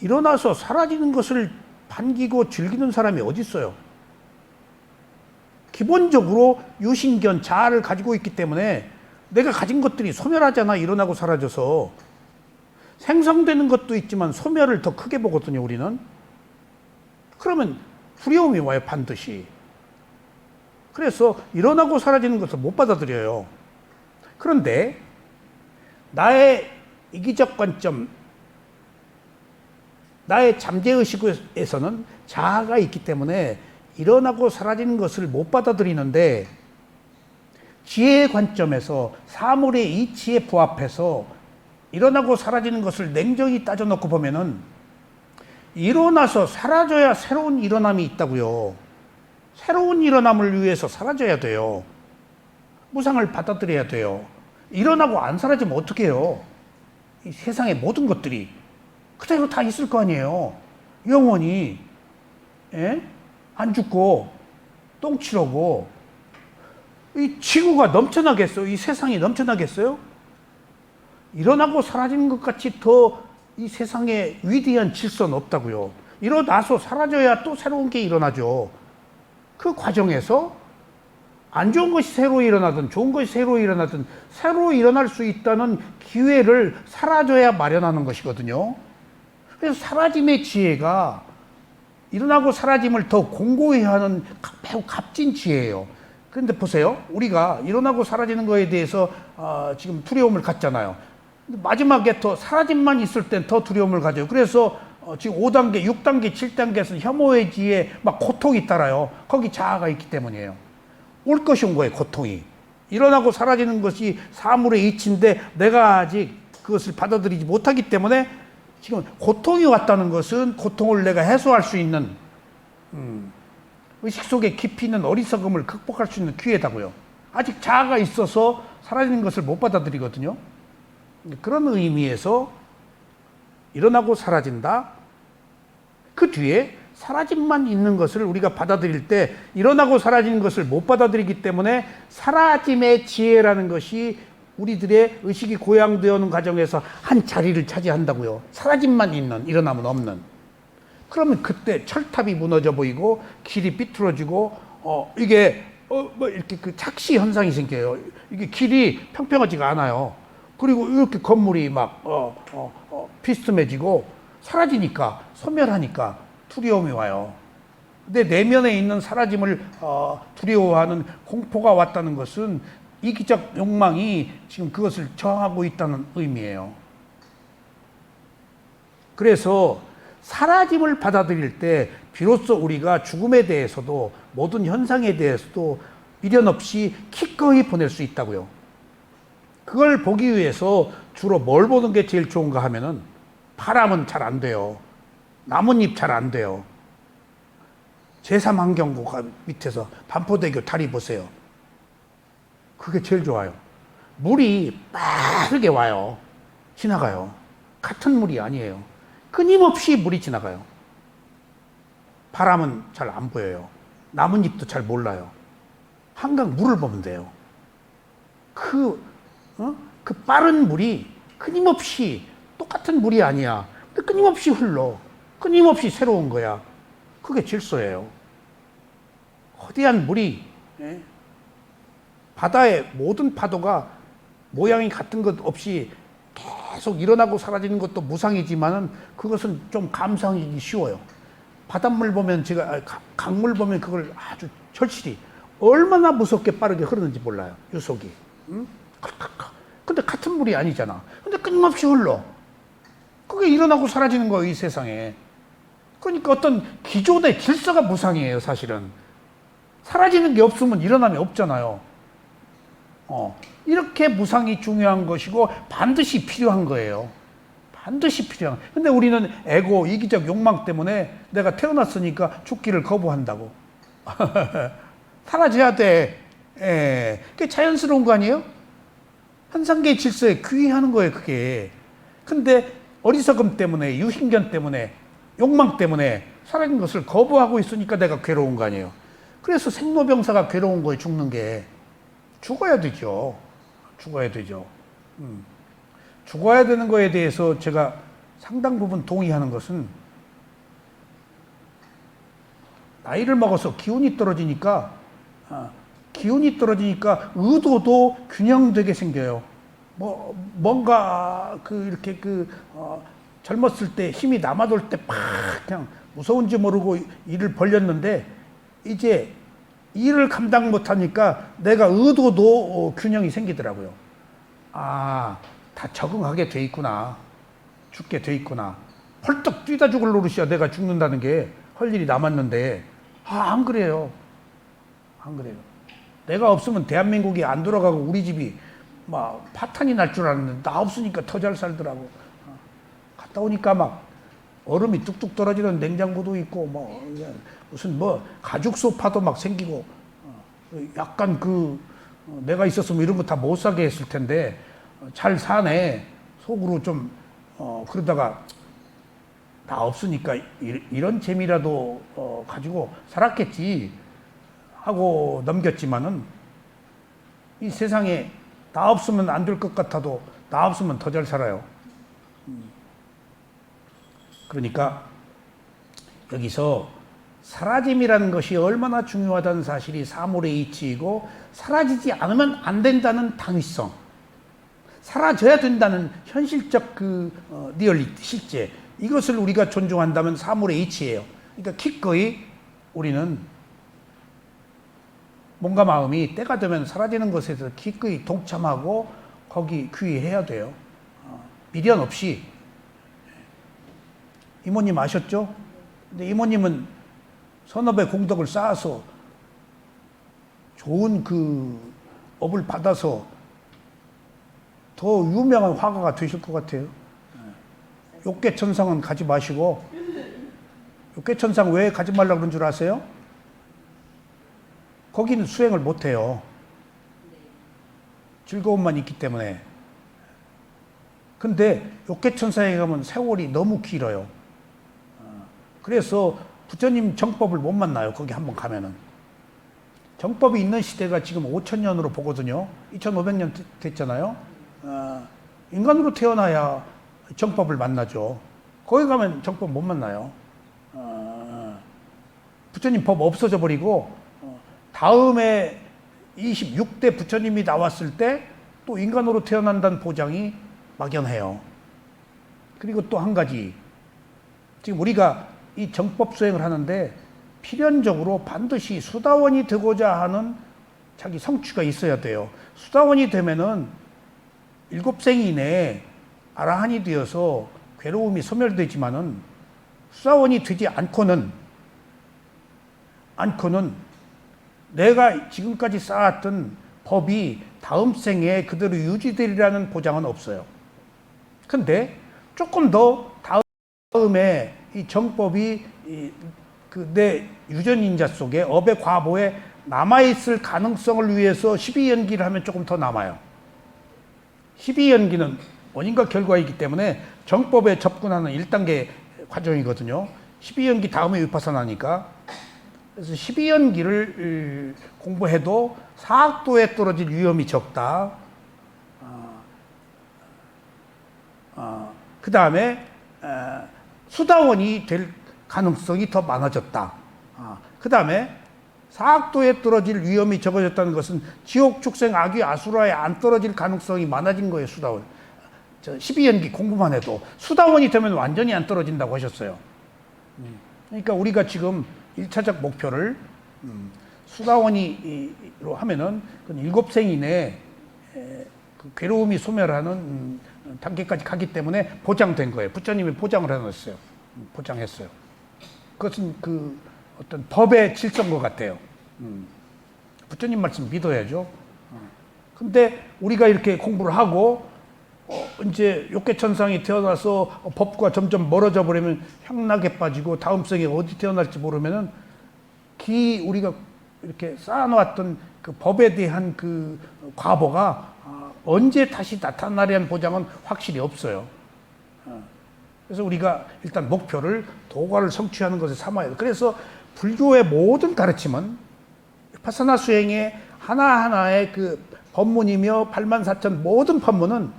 일어나서 사라지는 것을 반기고 즐기는 사람이 어디 있어요? 기본적으로 유신견, 자아를 가지고 있기 때문에 내가 가진 것들이 소멸하잖아. 일어나고 사라져서. 생성되는 것도 있지만 소멸을 더 크게 보거든요, 우리는. 그러면 두려움이 와요, 반드시. 그래서 일어나고 사라지는 것을 못 받아들여요. 그런데 나의 이기적 관점, 나의 잠재의식에서는 자아가 있기 때문에 일어나고 사라지는 것을 못 받아들이는데 지혜의 관점에서 사물의 이치에 부합해서 일어나고 사라지는 것을 냉정히 따져놓고 보면은 일어나서 사라져야 새로운 일어남이 있다고요. 새로운 일어남을 위해서 사라져야 돼요. 무상을 받아들여야 돼요. 일어나고 안 사라지면 어떻게 해요? 이 세상의 모든 것들이 그대로 다 있을 거 아니에요. 영원히. 예? 안 죽고 똥치러고 이 지구가 넘쳐나겠어요? 이 세상이 넘쳐나겠어요? 일어나고 사라지는 것 같이 더 이 세상에 위대한 질서는 없다고요. 일어나서 사라져야 또 새로운 게 일어나죠. 그 과정에서 안 좋은 것이 새로 일어나든 좋은 것이 새로 일어나든 새로 일어날 수 있다는 기회를 사라져야 마련하는 것이거든요. 그래서 사라짐의 지혜가 일어나고 사라짐을 더 공고히 하는 매우 값진 지혜예요. 그런데 보세요. 우리가 일어나고 사라지는 거에 대해서 지금 두려움을 갖잖아요. 마지막에 더 사라짐만 있을 땐 더 두려움을 가져요. 그래서 지금 5단계, 6단계, 7단계에서는 혐오의 지혜, 막 고통이 따라요. 거기 자아가 있기 때문이에요. 올 것이 온 거예요, 고통이. 일어나고 사라지는 것이 사물의 이치인데 내가 아직 그것을 받아들이지 못하기 때문에 지금 고통이 왔다는 것은 고통을 내가 해소할 수 있는 의식 속에 깊이 있는 어리석음을 극복할 수 있는 기회다고요. 아직 자아가 있어서 사라지는 것을 못 받아들이거든요. 그런 의미에서 일어나고 사라진다. 그 뒤에 사라짐만 있는 것을 우리가 받아들일 때 일어나고 사라지는 것을 못 받아들이기 때문에 사라짐의 지혜라는 것이 우리들의 의식이 고양되어 오는 과정에서 한 자리를 차지한다고요. 사라짐만 있는, 일어남은 없는. 그러면 그때 철탑이 무너져 보이고 길이 삐뚤어지고 이게 뭐 이렇게 그 착시 현상이 생겨요. 이게 길이 평평하지가 않아요. 그리고 이렇게 건물이 막 비스듬해지고 사라지니까 소멸하니까 두려움이 와요. 근데 내면에 있는 사라짐을 두려워하는 공포가 왔다는 것은 이기적 욕망이 지금 그것을 저항하고 있다는 의미예요. 그래서 사라짐을 받아들일 때 비로소 우리가 죽음에 대해서도 모든 현상에 대해서도 미련 없이 기꺼이 보낼 수 있다고요. 그걸 보기 위해서 주로 뭘 보는 게 제일 좋은가 하면은 바람은 잘 안 돼요. 나뭇잎 잘 안 돼요. 제3환경고가 밑에서 반포대교 다리 보세요. 그게 제일 좋아요. 물이 빠르게 와요. 지나가요. 같은 물이 아니에요. 끊임없이 물이 지나가요. 바람은 잘 안 보여요. 나뭇잎도 잘 몰라요. 한강 물을 보면 돼요. 그 빠른 물이 끊임없이 똑같은 물이 아니야. 근데 끊임없이 흘러. 끊임없이 새로운 거야. 그게 질서예요. 거대한 물이, 예? 바다의 모든 파도가 모양이 같은 것 없이 계속 일어나고 사라지는 것도 무상이지만은 그것은 좀 감상하기 쉬워요. 바닷물 보면 강물 보면 그걸 아주 절실히 얼마나 무섭게 빠르게 흐르는지 몰라요. 유속이. 응? 근데 같은 물이 아니잖아. 근데 끊임없이 흘러. 그게 일어나고 사라지는 거예요, 이 세상에. 그러니까 어떤 기존의 질서가 무상이에요, 사실은. 사라지는 게 없으면 일어남이 없잖아요. 이렇게 무상이 중요한 것이고 반드시 필요한 거예요. 반드시 필요한. 근데 우리는 에고, 이기적 욕망 때문에 내가 태어났으니까 죽기를 거부한다고. 사라져야 돼. 예. 그게 자연스러운 거 아니에요? 현상계의 질서에 귀의하는 거예요, 그게. 근데 어리석음 때문에, 유hin견 때문에, 욕망 때문에 사라진 것을 거부하고 있으니까 내가 괴로운 거 아니에요. 그래서 생로병사가 괴로운 거예요, 죽는 게. 죽어야 되죠. 죽어야 되죠. 죽어야 되는 거에 대해서 제가 상당 부분 동의하는 것은 나이를 먹어서 기운이 떨어지니까 의도도 균형되게 생겨요. 뭔가 이렇게 젊었을 때 힘이 남아돌 때 팍 그냥 무서운지 모르고 일을 벌렸는데 이제 일을 감당 못하니까 내가 의도도 균형이 생기더라고요. 다 적응하게 돼 있구나. 죽게 돼 있구나. 펄떡 뛰다 죽을 노릇이야. 내가 죽는다는 게 할 일이 남았는데 안 그래요. 안 그래요. 내가 없으면 대한민국이 안 돌아가고 우리 집이 막 파탄이 날 줄 알았는데 나 없으니까 더 잘 살더라고. 갔다 오니까 막 얼음이 뚝뚝 떨어지는 냉장고도 있고 무슨 가죽 소파도 막 생기고 약간 내가 있었으면 이런 거 다 못 사게 했을 텐데 잘 사네 속으로 좀 그러다가 나 없으니까 이런 재미라도 가지고 살았겠지 하고 넘겼지만은 이 세상에 나 없으면 안 될 것 같아도 나 없으면 더 잘 살아요. 그러니까 여기서 사라짐이라는 것이 얼마나 중요하다는 사실이 사물의 이치이고 사라지지 않으면 안 된다는 당위성, 사라져야 된다는 현실적 리얼리티, 실제 이것을 우리가 존중한다면 사물의 이치예요. 그러니까 기꺼이 우리는 몸과 마음이 때가 되면 사라지는 것에 대해서 기꺼이 동참하고 거기 귀의해야 돼요. 미련 없이. 이모님 아셨죠? 근데 이모님은 선업의 공덕을 쌓아서 좋은 업을 받아서 더 유명한 화가가 되실 것 같아요. 욕계천상은 가지 마시고, 욕계천상 왜 가지 말라고 그런 줄 아세요? 거기는 수행을 못 해요. 즐거움만 있기 때문에. 근데 욕계천상에 가면 세월이 너무 길어요. 그래서 부처님 정법을 못 만나요. 거기 한번 가면은. 정법이 있는 시대가 지금 5,000년으로 보거든요. 2,500년 됐잖아요. 인간으로 태어나야 정법을 만나죠. 거기 가면 정법 못 만나요. 부처님 법 없어져 버리고 다음에 26대 부처님이 나왔을 때 또 인간으로 태어난다는 보장이 막연해요. 그리고 또 한 가지, 지금 우리가 이 정법 수행을 하는데 필연적으로 반드시 수다원이 되고자 하는 자기 성취가 있어야 돼요. 수다원이 되면은 7생 이내에 아라한이 되어서 괴로움이 소멸되지만은 수다원이 되지 않고는 내가 지금까지 쌓았던 법이 다음 생에 그대로 유지되리라는 보장은 없어요. 근데 조금 더 다음에 이 정법이 내 유전인자 속에 업의 과보에 남아있을 가능성을 위해서 12연기를 하면 조금 더 남아요. 12연기는 원인과 결과이기 때문에 정법에 접근하는 1단계 과정이거든요. 12연기 다음에 위파사나니까. 그래서 12연기를 공부해도 사학도에 떨어질 위험이 적다. 그 다음에 수다원이 될 가능성이 더 많아졌다. 그 다음에 사학도에 떨어질 위험이 적어졌다는 것은 지옥 축생 악귀 아수라에 안 떨어질 가능성이 많아진 거예요. 수다원. 12연기 공부만 해도 수다원이 되면 완전히 안 떨어진다고 하셨어요. 그러니까 우리가 지금 1차적 목표를 수다원이로 하면은 7생 이내에 그 괴로움이 소멸하는 단계까지 가기 때문에 보장된 거예요. 부처님이 보장을 해놨어요. 보장했어요. 그것은 그 어떤 법의 질서인 것 같아요. 부처님 말씀 믿어야죠. 근데 우리가 이렇게 공부를 하고 이제 욕계천상이 태어나서 법과 점점 멀어져 버리면 향락에 빠지고 다음 생에 어디 태어날지 모르면은 우리가 이렇게 쌓아놓았던 그 법에 대한 그 과보가 언제 다시 나타나려는 보장은 확실히 없어요. 그래서 우리가 일단 목표를 도과를 성취하는 것을 삼아야 돼요. 그래서 불교의 모든 가르침은 파사나 수행의 하나하나의 그 법문이며 84,000 모든 법문은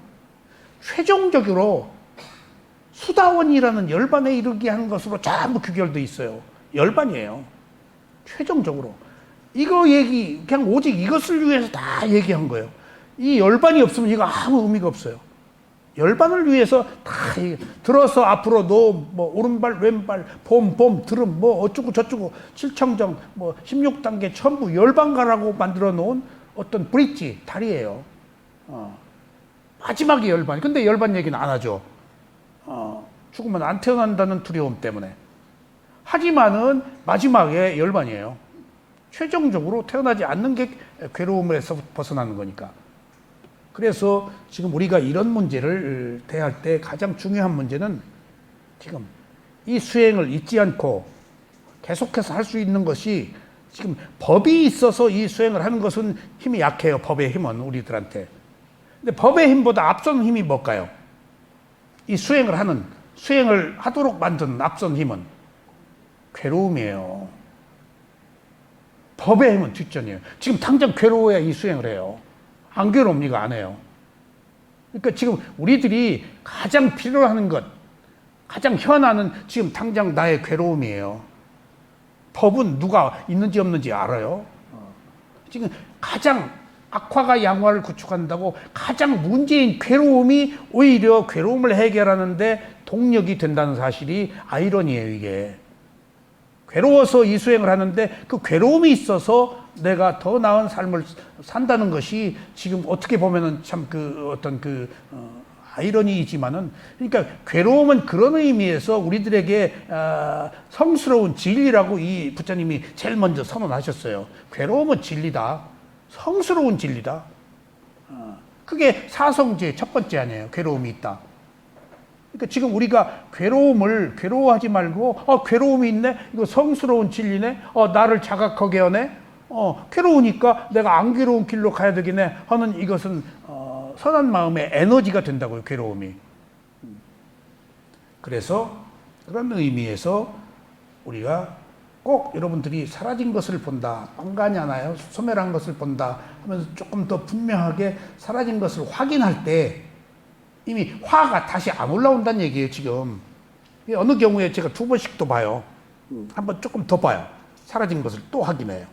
최종적으로 수다원이라는 열반에 이르게 하는 것으로 전부 규결되어 있어요. 열반이에요. 최종적으로. 이거 그냥 오직 이것을 위해서 다 얘기한 거예요. 이 열반이 없으면 이거 아무 의미가 없어요. 열반을 위해서 다 들어서 앞으로 뭐 오른발 왼발 봄 들음 뭐 어쩌고 저쩌고 칠청정 뭐 16단계 전부 열반가라고 만들어 놓은 어떤 브릿지 다리예요. 마지막에 열반. 근데 열반 얘기는 안 하죠. 죽으면 안 태어난다는 두려움 때문에. 하지만은 마지막에 열반이에요. 최종적으로 태어나지 않는 게 괴로움에서 벗어나는 거니까. 그래서 지금 우리가 이런 문제를 대할 때 가장 중요한 문제는 지금 이 수행을 잊지 않고 계속해서 할 수 있는 것이 지금 법이 있어서 이 수행을 하는 것은 힘이 약해요. 법의 힘은 우리들한테. 근데 법의 힘보다 앞선 힘이 뭘까요? 이 수행을 하도록 만드는 앞선 힘은 괴로움이에요. 법의 힘은 뒷전이에요. 지금 당장 괴로워야 이 수행을 해요. 안 괴롭니까? 안 해요. 그러니까 지금 우리들이 가장 필요로 하는 것, 가장 현안은 지금 당장 나의 괴로움이에요. 법은 누가 있는지 없는지 알아요. 지금 가장 악화가 양화를 구축한다고 가장 문제인 괴로움이 오히려 괴로움을 해결하는데 동력이 된다는 사실이 아이러니예요, 이게. 괴로워서 이 수행을 하는데 그 괴로움이 있어서 내가 더 나은 삶을 산다는 것이 지금 어떻게 보면은 참 아이러니이지만은 그러니까 괴로움은 그런 의미에서 우리들에게 성스러운 진리라고 이 부처님이 제일 먼저 선언하셨어요. 괴로움은 진리다. 성스러운 진리다. 그게 사성제 첫 번째 아니에요. 괴로움이 있다. 그러니까 지금 우리가 괴로움을 괴로워하지 말고 괴로움이 있네. 이거 성스러운 진리네. 나를 자각하게 하네. 괴로우니까 내가 안 괴로운 길로 가야 되겠네 하는 이것은 선한 마음의 에너지가 된다고요. 괴로움이. 그래서 그런 의미에서 우리가 꼭 여러분들이 사라진 것을 본다. 빵간이 하나요? 소멸한 것을 본다 하면서 조금 더 분명하게 사라진 것을 확인할 때 이미 화가 다시 안 올라온다는 얘기예요. 지금 어느 경우에 제가 2번씩 또 봐요. 한번 조금 더 봐요. 사라진 것을 또 확인해요.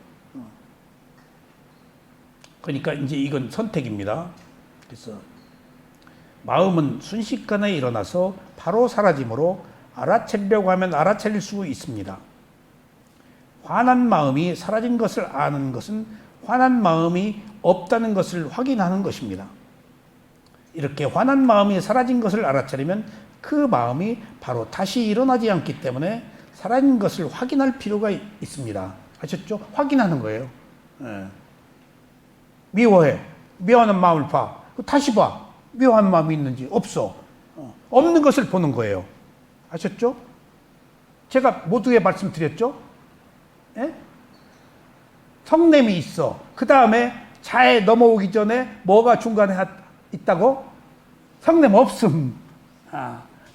그러니까 이제 이건 선택입니다. 그래서 마음은 순식간에 일어나서 바로 사라지므로 알아채려고 하면 알아차릴 수 있습니다. 화난 마음이 사라진 것을 아는 것은 화난 마음이 없다는 것을 확인하는 것입니다. 이렇게 화난 마음이 사라진 것을 알아차리면 그 마음이 바로 다시 일어나지 않기 때문에 사라진 것을 확인할 필요가 있습니다. 아셨죠? 확인하는 거예요. 미워해. 미워하는 마음을 봐. 다시 봐. 미워하는 마음이 있는지. 없어. 없는 것을 보는 거예요. 아셨죠? 제가 모두에 말씀드렸죠? 예? 성냄이 있어. 그 다음에 자에 넘어오기 전에 뭐가 중간에 있다고? 성냄 없음.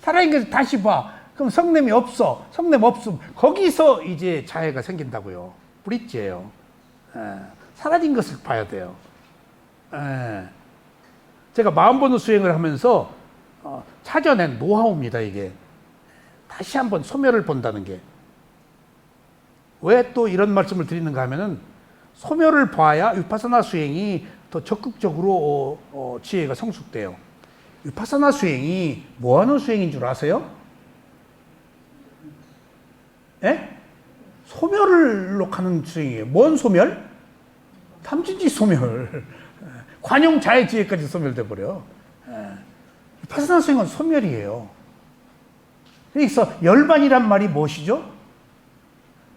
살아있는 것을 다시 봐. 그럼 성냄이 없어. 성냄 없음. 거기서 이제 자해가 생긴다고요. 브릿지예요. 사라진 것을 봐야 돼요. 제가 마음 보는 수행을 하면서 찾아낸 노하우입니다, 이게. 다시 한번 소멸을 본다는 게. 왜 또 이런 말씀을 드리는가 하면은 소멸을 봐야 위파사나 수행이 더 적극적으로 지혜가 성숙돼요. 위파사나 수행이 뭐 하는 수행인 줄 아세요? 예? 소멸로 가는 수행이에요. 뭔 소멸? 탐진지 소멸. 관용 자해지혜까지 소멸돼 버려. 위파사나 수행은 소멸이에요. 그래서 열반이란 말이 무엇이죠?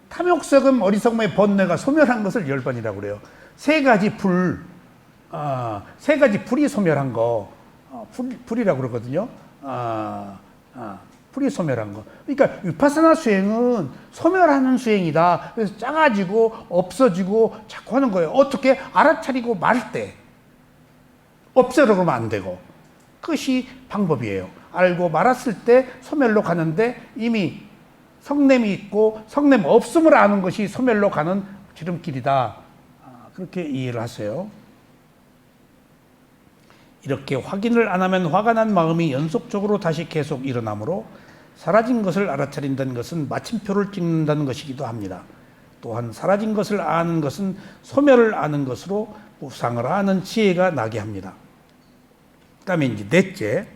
탐욕석음 어리석음의 번뇌가 소멸한 것을 열반이라고 그래요. 세 가지 불이 소멸한 거, 불이라고 그러거든요. 불이 소멸한 거. 그러니까 위파사나 수행은 소멸하는 수행이다. 그래서 작아지고 없어지고 자꾸 하는 거예요. 어떻게 알아차리고 말 때 없애려고 하면 안 되고. 그것이 방법이에요. 알고 말았을 때 소멸로 가는데 이미 성냄이 있고 성냄 없음을 아는 것이 소멸로 가는 지름길이다. 그렇게 이해를 하세요. 이렇게 확인을 안 하면 화가 난 마음이 연속적으로 다시 계속 일어나므로 사라진 것을 알아차린다는 것은 마침표를 찍는다는 것이기도 합니다. 또한 사라진 것을 아는 것은 소멸을 아는 것으로 무상을 아는 지혜가 나게 합니다. 그 다음에 이제 넷째,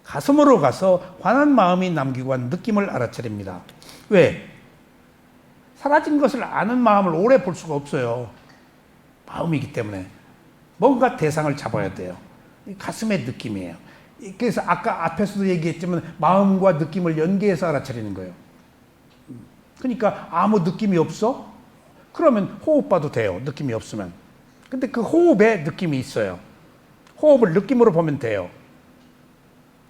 가슴으로 가서 환한 마음이 남기고 한 느낌을 알아차립니다. 왜? 사라진 것을 아는 마음을 오래 볼 수가 없어요. 마음이기 때문에. 뭔가 대상을 잡아야 돼요. 가슴의 느낌이에요. 그래서 아까 앞에서도 얘기했지만 마음과 느낌을 연계해서 알아차리는 거예요. 그러니까 아무 느낌이 없어? 그러면 호흡 봐도 돼요. 느낌이 없으면. 근데 그 호흡에 느낌이 있어요. 호흡을 느낌으로 보면 돼요.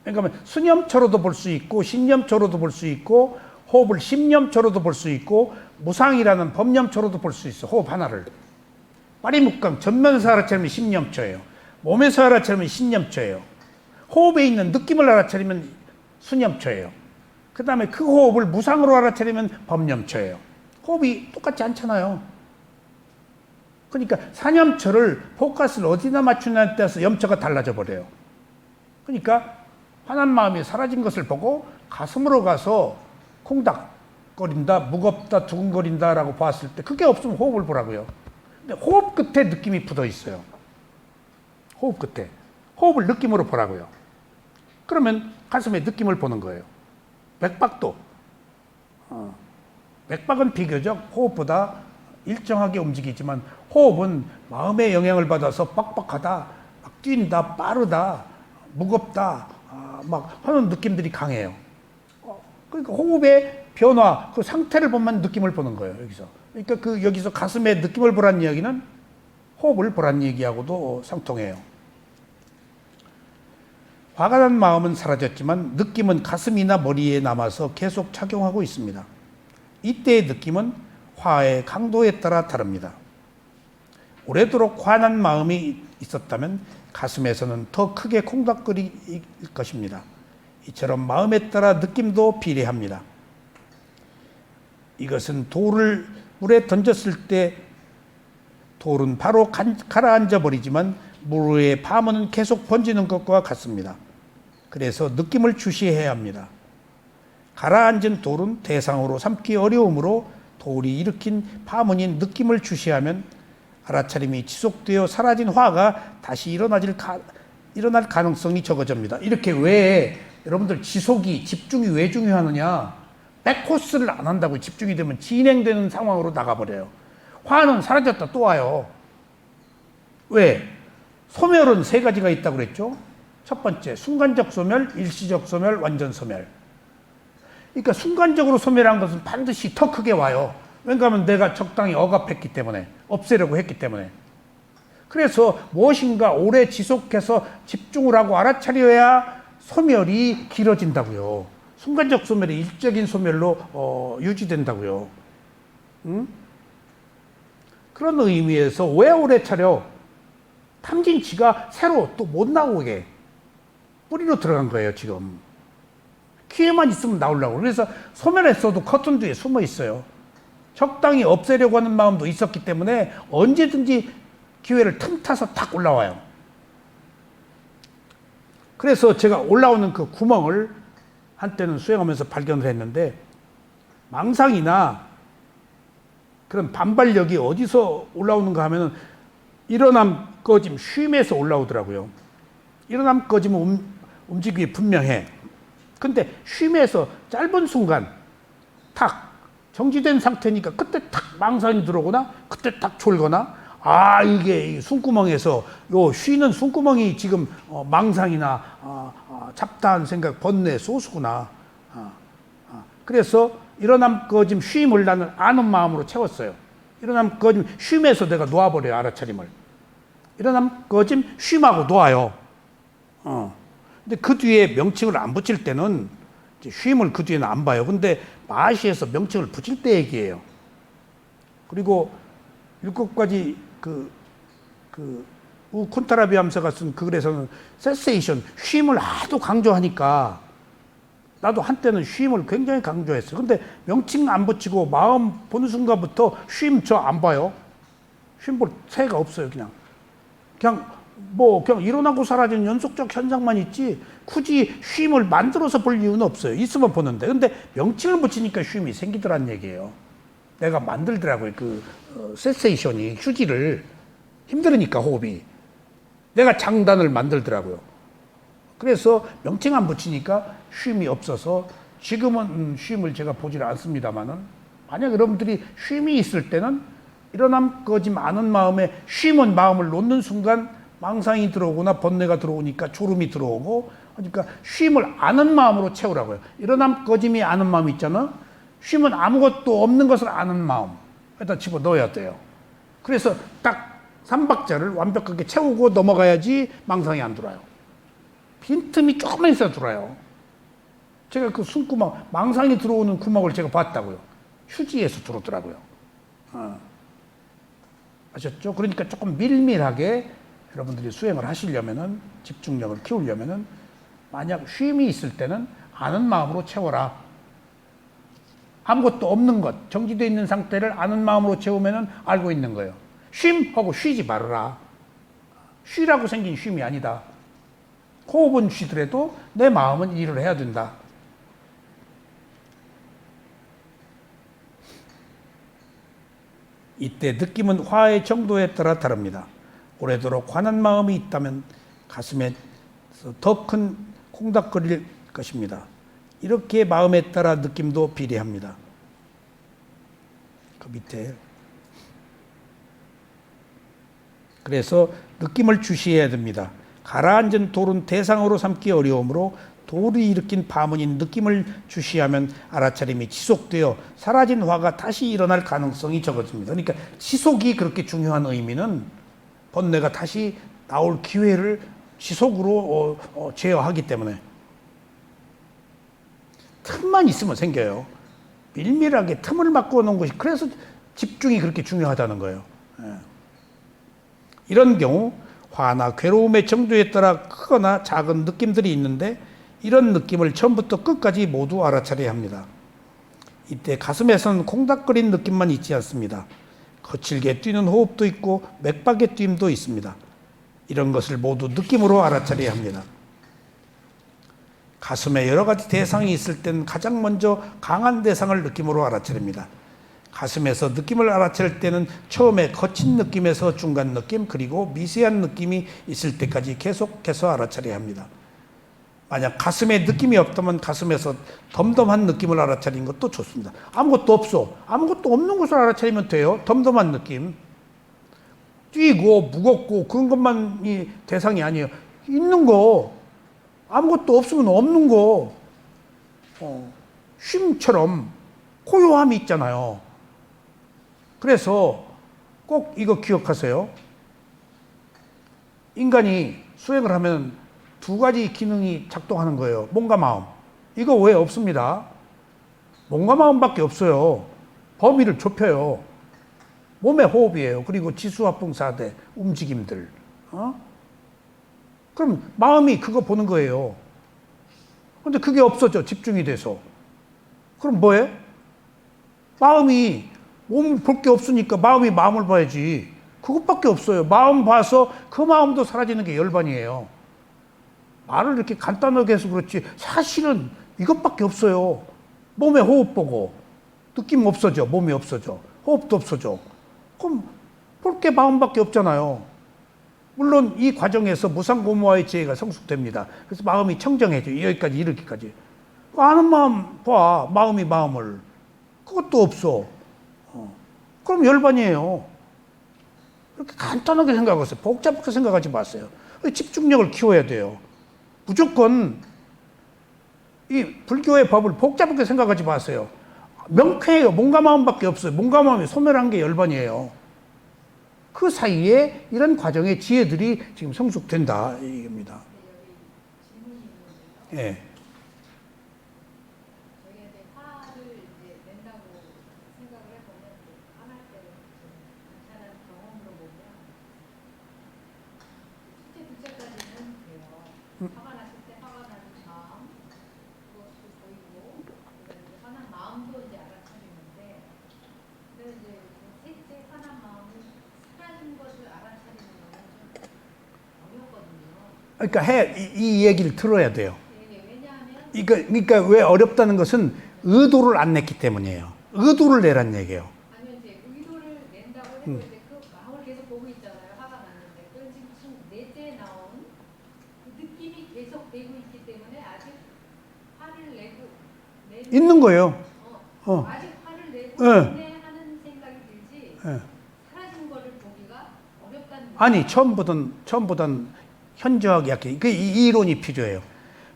그러니까 수념처로도 볼 수 있고 신념처로도 볼 수 있고 호흡을 심념처로도 볼 수 있고 무상이라는 법념처로도 볼 수 있어. 호흡 하나를. 빠리묵강 전면에서 알아차리면 심념처예요. 몸에서 알아차리면 신념처예요. 호흡에 있는 느낌을 알아차리면 수념처예요. 그 다음에 그 호흡을 무상으로 알아차리면 법념처예요. 호흡이 똑같지 않잖아요. 그러니까 사념처를 포커스를 어디다 맞추냐에 따라서 염처가 달라져 버려요. 그러니까 환한 마음이 사라진 것을 보고 가슴으로 가서 콩닥거린다, 무겁다, 두근거린다 라고 봤을 때 그게 없으면 호흡을 보라고요. 근데 호흡 끝에 느낌이 붙어 있어요. 호흡 끝에. 호흡을 느낌으로 보라고요. 그러면 가슴에 느낌을 보는 거예요. 맥박도. 맥박은 비교적 호흡보다 일정하게 움직이지만 호흡은 마음의 영향을 받아서 빡빡하다, 막 뛴다, 빠르다, 무겁다, 막 하는 느낌들이 강해요. 그러니까 호흡의 변화, 그 상태를 보면 느낌을 보는 거예요, 여기서. 그러니까 여기서 가슴에 느낌을 보라는 이야기는 호흡을 보라는 얘기하고도 상통해요. 화가 난 마음은 사라졌지만 느낌은 가슴이나 머리에 남아서 계속 작용하고 있습니다. 이때의 느낌은 화의 강도에 따라 다릅니다. 오래도록 화난 마음이 있었다면 가슴에서는 더 크게 콩닥거릴 것입니다. 이처럼 마음에 따라 느낌도 비례합니다. 이것은 돌을 물에 던졌을 때 돌은 바로 가라앉아 버리지만 물 위에 파문은 계속 번지는 것과 같습니다. 그래서 느낌을 주시해야 합니다. 가라앉은 돌은 대상으로 삼기 어려우므로 돌이 일으킨 파문인 느낌을 주시하면 알아차림이 지속되어 사라진 화가 다시 일어날 가능성이 적어집니다. 이렇게 왜 여러분들 집중이 왜 중요하느냐? 백코스를 안 한다고 집중이 되면 진행되는 상황으로 나가버려요. 화는 사라졌다 또 와요. 왜? 소멸은 세 가지가 있다고 그랬죠? 첫 번째, 순간적 소멸, 일시적 소멸, 완전 소멸. 그러니까 순간적으로 소멸한 것은 반드시 더 크게 와요. 왜냐하면 내가 적당히 억압했기 때문에, 없애려고 했기 때문에. 그래서 무엇인가 오래 지속해서 집중을 하고 알아차려야 소멸이 길어진다고요. 순간적 소멸이 일적인 소멸로 유지된다고요. 그런 의미에서 왜 오래 차려? 탐진치가 새로 또 못 나오게 뿌리로 들어간 거예요, 지금. 기회만 있으면 나오려고. 그래서 소멸했어도 커튼 뒤에 숨어 있어요. 적당히 없애려고 하는 마음도 있었기 때문에 언제든지 기회를 틈타서 탁 올라와요. 그래서 제가 올라오는 그 구멍을 한때는 수행하면서 발견을 했는데 망상이나 그런 반발력이 어디서 올라오는가 하면은 일어남 꺼짐 쉼에서 올라오더라고요. 일어남 꺼짐은 움직임이 분명해. 근데 쉼에서 짧은 순간 탁 정지된 상태니까 그때 탁 망상이 들어오거나 그때 탁 졸거나 이게 숨구멍에서 요 쉬는 숨구멍이 지금 망상이나 잡다한 생각, 번뇌, 소수구나. 그래서 일어남 꺼짐 쉼을 나는 아는 마음으로 채웠어요. 일어남 꺼짐 쉼에서 내가 놓아버려요. 알아차림을. 일어남 꺼짐 쉼하고 놓아요. 근데 그 뒤에 명칭을 안 붙일 때는 이제 쉼을 그 뒤에는 안 봐요. 근데 마시에서 명칭을 붙일 때 얘기예요. 그리고 7가지 쿤타라비암사가 쓴 그 글에서는 세세이션, 쉼을 하도 강조하니까 나도 한때는 쉼을 굉장히 강조했어요. 근데 명칭 안 붙이고 마음 보는 순간부터 쉼 저 안 봐요. 쉼 볼 새가 없어요. 그냥 일어나고 사라지는 연속적 현상만 있지 굳이 쉼을 만들어서 볼 이유는 없어요. 있으면 보는데. 근데 명칭을 붙이니까 쉼이 생기더란 얘기예요. 내가 만들더라고요. 세세이션이 휴지를 힘들으니까 호흡이. 내가 장단을 만들더라고요. 그래서 명칭 안 붙이니까 쉼이 없어서 지금은 쉼을 제가 보질 않습니다만은 만약 여러분들이 쉼이 있을 때는 일어남 꺼짐 아는 마음에 쉼은 마음을 놓는 순간 망상이 들어오거나 번뇌가 들어오니까 졸음이 들어오고 그러니까 쉼을 아는 마음으로 채우라고요. 일어남 꺼짐이 아는 마음 있잖아. 쉼은 아무것도 없는 것을 아는 마음에다 집어넣어야 돼요. 그래서 딱 3박자를 완벽하게 채우고 넘어가야지 망상이 안 들어와요. 빈틈이 조금만 있어야 들어와요. 제가 그 숨구멍, 망상이 들어오는 구멍을 제가 봤다고요. 휴지에서 들어오더라고요. 아셨죠? 그러니까 조금 밀밀하게 여러분들이 수행을 하시려면은, 집중력을 키우려면은, 만약 쉼이 있을 때는 아는 마음으로 채워라. 아무것도 없는 것, 정지되어 있는 상태를 아는 마음으로 채우면은 알고 있는 거예요. 쉼하고 쉬지 말아라. 쉬라고 생긴 쉼이 아니다. 호흡은 쉬더라도 내 마음은 일을 해야 된다. 이때 느낌은 화의 정도에 따라 다릅니다. 오래도록 화난 마음이 있다면 가슴에 더 큰 콩닥거릴 것입니다. 이렇게 마음에 따라 느낌도 비례합니다. 그 밑에. 그래서 느낌을 주시해야 됩니다. 가라앉은 돌은 대상으로 삼기 어려우므로 돌이 일으킨 파문인 느낌을 주시하면 알아차림이 지속되어 사라진 화가 다시 일어날 가능성이 적어집니다. 그러니까 지속이 그렇게 중요한 의미는 번뇌가 다시 나올 기회를 지속으로 제어하기 때문에 틈만 있으면 생겨요. 밀밀하게 틈을 막고 놓은 것이 그래서 집중이 그렇게 중요하다는 거예요. 이런 경우 화나 괴로움의 정도에 따라 크거나 작은 느낌들이 있는데 이런 느낌을 처음부터 끝까지 모두 알아차려야 합니다. 이때 가슴에서는 콩닥거린 느낌만 있지 않습니다. 거칠게 뛰는 호흡도 있고 맥박의 뛰임도 있습니다. 이런 것을 모두 느낌으로 알아차려야 합니다. 가슴에 여러 가지 대상이 있을 땐 가장 먼저 강한 대상을 느낌으로 알아차립니다. 가슴에서 느낌을 알아챌 때는 처음에 거친 느낌에서 중간 느낌 그리고 미세한 느낌이 있을 때까지 계속해서 알아차려야 합니다. 만약 가슴에 느낌이 없다면 가슴에서 덤덤한 느낌을 알아차리는 것도 좋습니다. 아무것도 없어. 아무것도 없는 것을 알아차리면 돼요. 덤덤한 느낌. 뛰고 무겁고 그런 것만이 대상이 아니에요. 있는 거. 아무것도 없으면 없는 거. 쉼처럼 고요함이 있잖아요. 그래서 꼭 이거 기억하세요. 인간이 수행을 하면 2가지 기능이 작동하는 거예요. 몸과 마음. 이거 왜 없습니다. 몸과 마음밖에 없어요. 범위를 좁혀요. 몸의 호흡이에요. 그리고 지수화풍사대 움직임들. 그럼 마음이 그거 보는 거예요. 근데 그게 없어져. 집중이 돼서. 그럼 뭐해? 마음이 몸 볼 게 없으니까 마음이 마음을 봐야지. 그것밖에 없어요. 마음 봐서 그 마음도 사라지는 게 열반이에요. 말을 이렇게 간단하게 해서 그렇지 사실은 이것밖에 없어요. 몸에 호흡 보고 느낌 없어져. 몸이 없어져. 호흡도 없어져. 그럼 볼 게 마음밖에 없잖아요. 물론 이 과정에서 무상고무와의 지혜가 성숙됩니다. 그래서 마음이 청정해져요. 여기까지 이르기까지. 아는 마음 봐. 마음이 마음을. 그것도 없어. 그럼 열반이에요. 그렇게 간단하게 생각하세요. 복잡하게 생각하지 마세요. 집중력을 키워야 돼요. 무조건 이 불교의 법을 복잡하게 생각하지 마세요. 명쾌해요. 몸과 마음밖에 없어요. 몸과 마음이 소멸한 게 열반이에요. 그 사이에 이런 과정의 지혜들이 지금 성숙된다 이겁니다. 예. 화가 났을 때 화가 나는 마음, 그것도 보이고, 그다음에 화난 마음도 이제 알아차리는데, 근데 이제 셋째 화난 마음이 사라진 것을 알아차리는 거는 좀 어렵거든요. 그러니까 이 얘기를 들어야 돼요. 예, 왜냐하면 그러니까 왜 어렵다는 것은 의도를 안 냈기 때문이에요. 의도를 내란 얘기예요. 아니면 이제 의도를 낸다고 해도 이제 그 마음을 계속 보고 있잖아요. 화가 났는데, 그건 지금 넷째 나온 그 느낌이 계속 되고 있기 때문에 아직 화를 내고 있는 거예요. 아직 화를 내고 예. 있네 하는 생각이 들지 예. 사라진 거를 보기가 어렵다는 거예요. 아니 처음보단 현저하게 약해. 이 이론이 필요해요.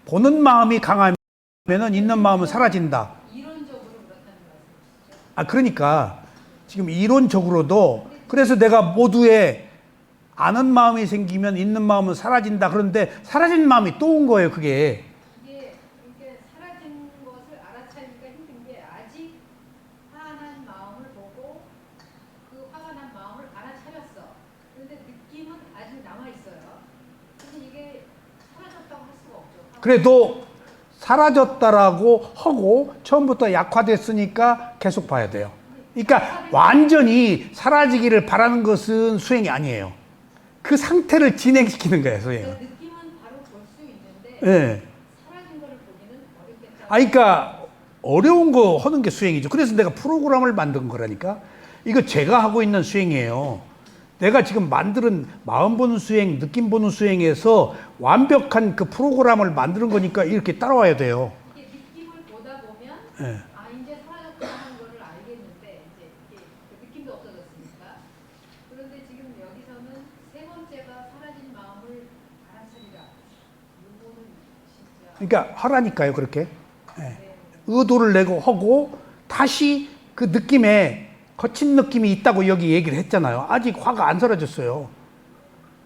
보는 마음이 강하면은 있는 마음은 사라진다. 이론적으로 그렇다는 말씀이시죠? 그러니까 지금 이론적으로도 그래서 내가 모두에 아는 마음이 생기면 있는 마음은 사라진다. 그런데 사라진 마음이 또 온 거예요. 그게. 이게 사라진 것을 알아차리기가 힘든 게 아직 화난 마음을 보고 그 화가 난 마음을 알아차렸어. 그런데 느낌은 아직 남아 있어요. 근데 이게 사라졌다고 할 수가 없죠. 그래도 사라졌다라고 하고 처음부터 약화됐으니까 계속 봐야 돼요. 그러니까 완전히 사라지기를 바라는 것은 수행이 아니에요. 그 상태를 진행시키는 거예요, 수행은. 느낌은 바로 볼 수 있는데 예. 사라진 거를 보기는 어렵겠다. 그러니까 어려운 거 하는 게 수행이죠. 그래서 내가 프로그램을 만든 거라니까. 이거 제가 하고 있는 수행이에요. 내가 지금 만드는 마음 보는 수행, 느낌 보는 수행에서 완벽한 그 프로그램을 만드는 거니까 이렇게 따라와야 돼요. 이게 느낌을 보다 보면 예. 이제 사라졌다는 거를 알겠는데 이제 이게 그 느낌도 없어졌으니까. 그런데 지금 여기서는 세 번째가 사라진 마음을 알아차리라. 이거는 진짜 그러니까 하라니까요, 그렇게. 예. 의도를 내고 하고 다시 그 느낌에 거친 느낌이 있다고 여기 얘기를 했잖아요. 아직 화가 안 사라졌어요.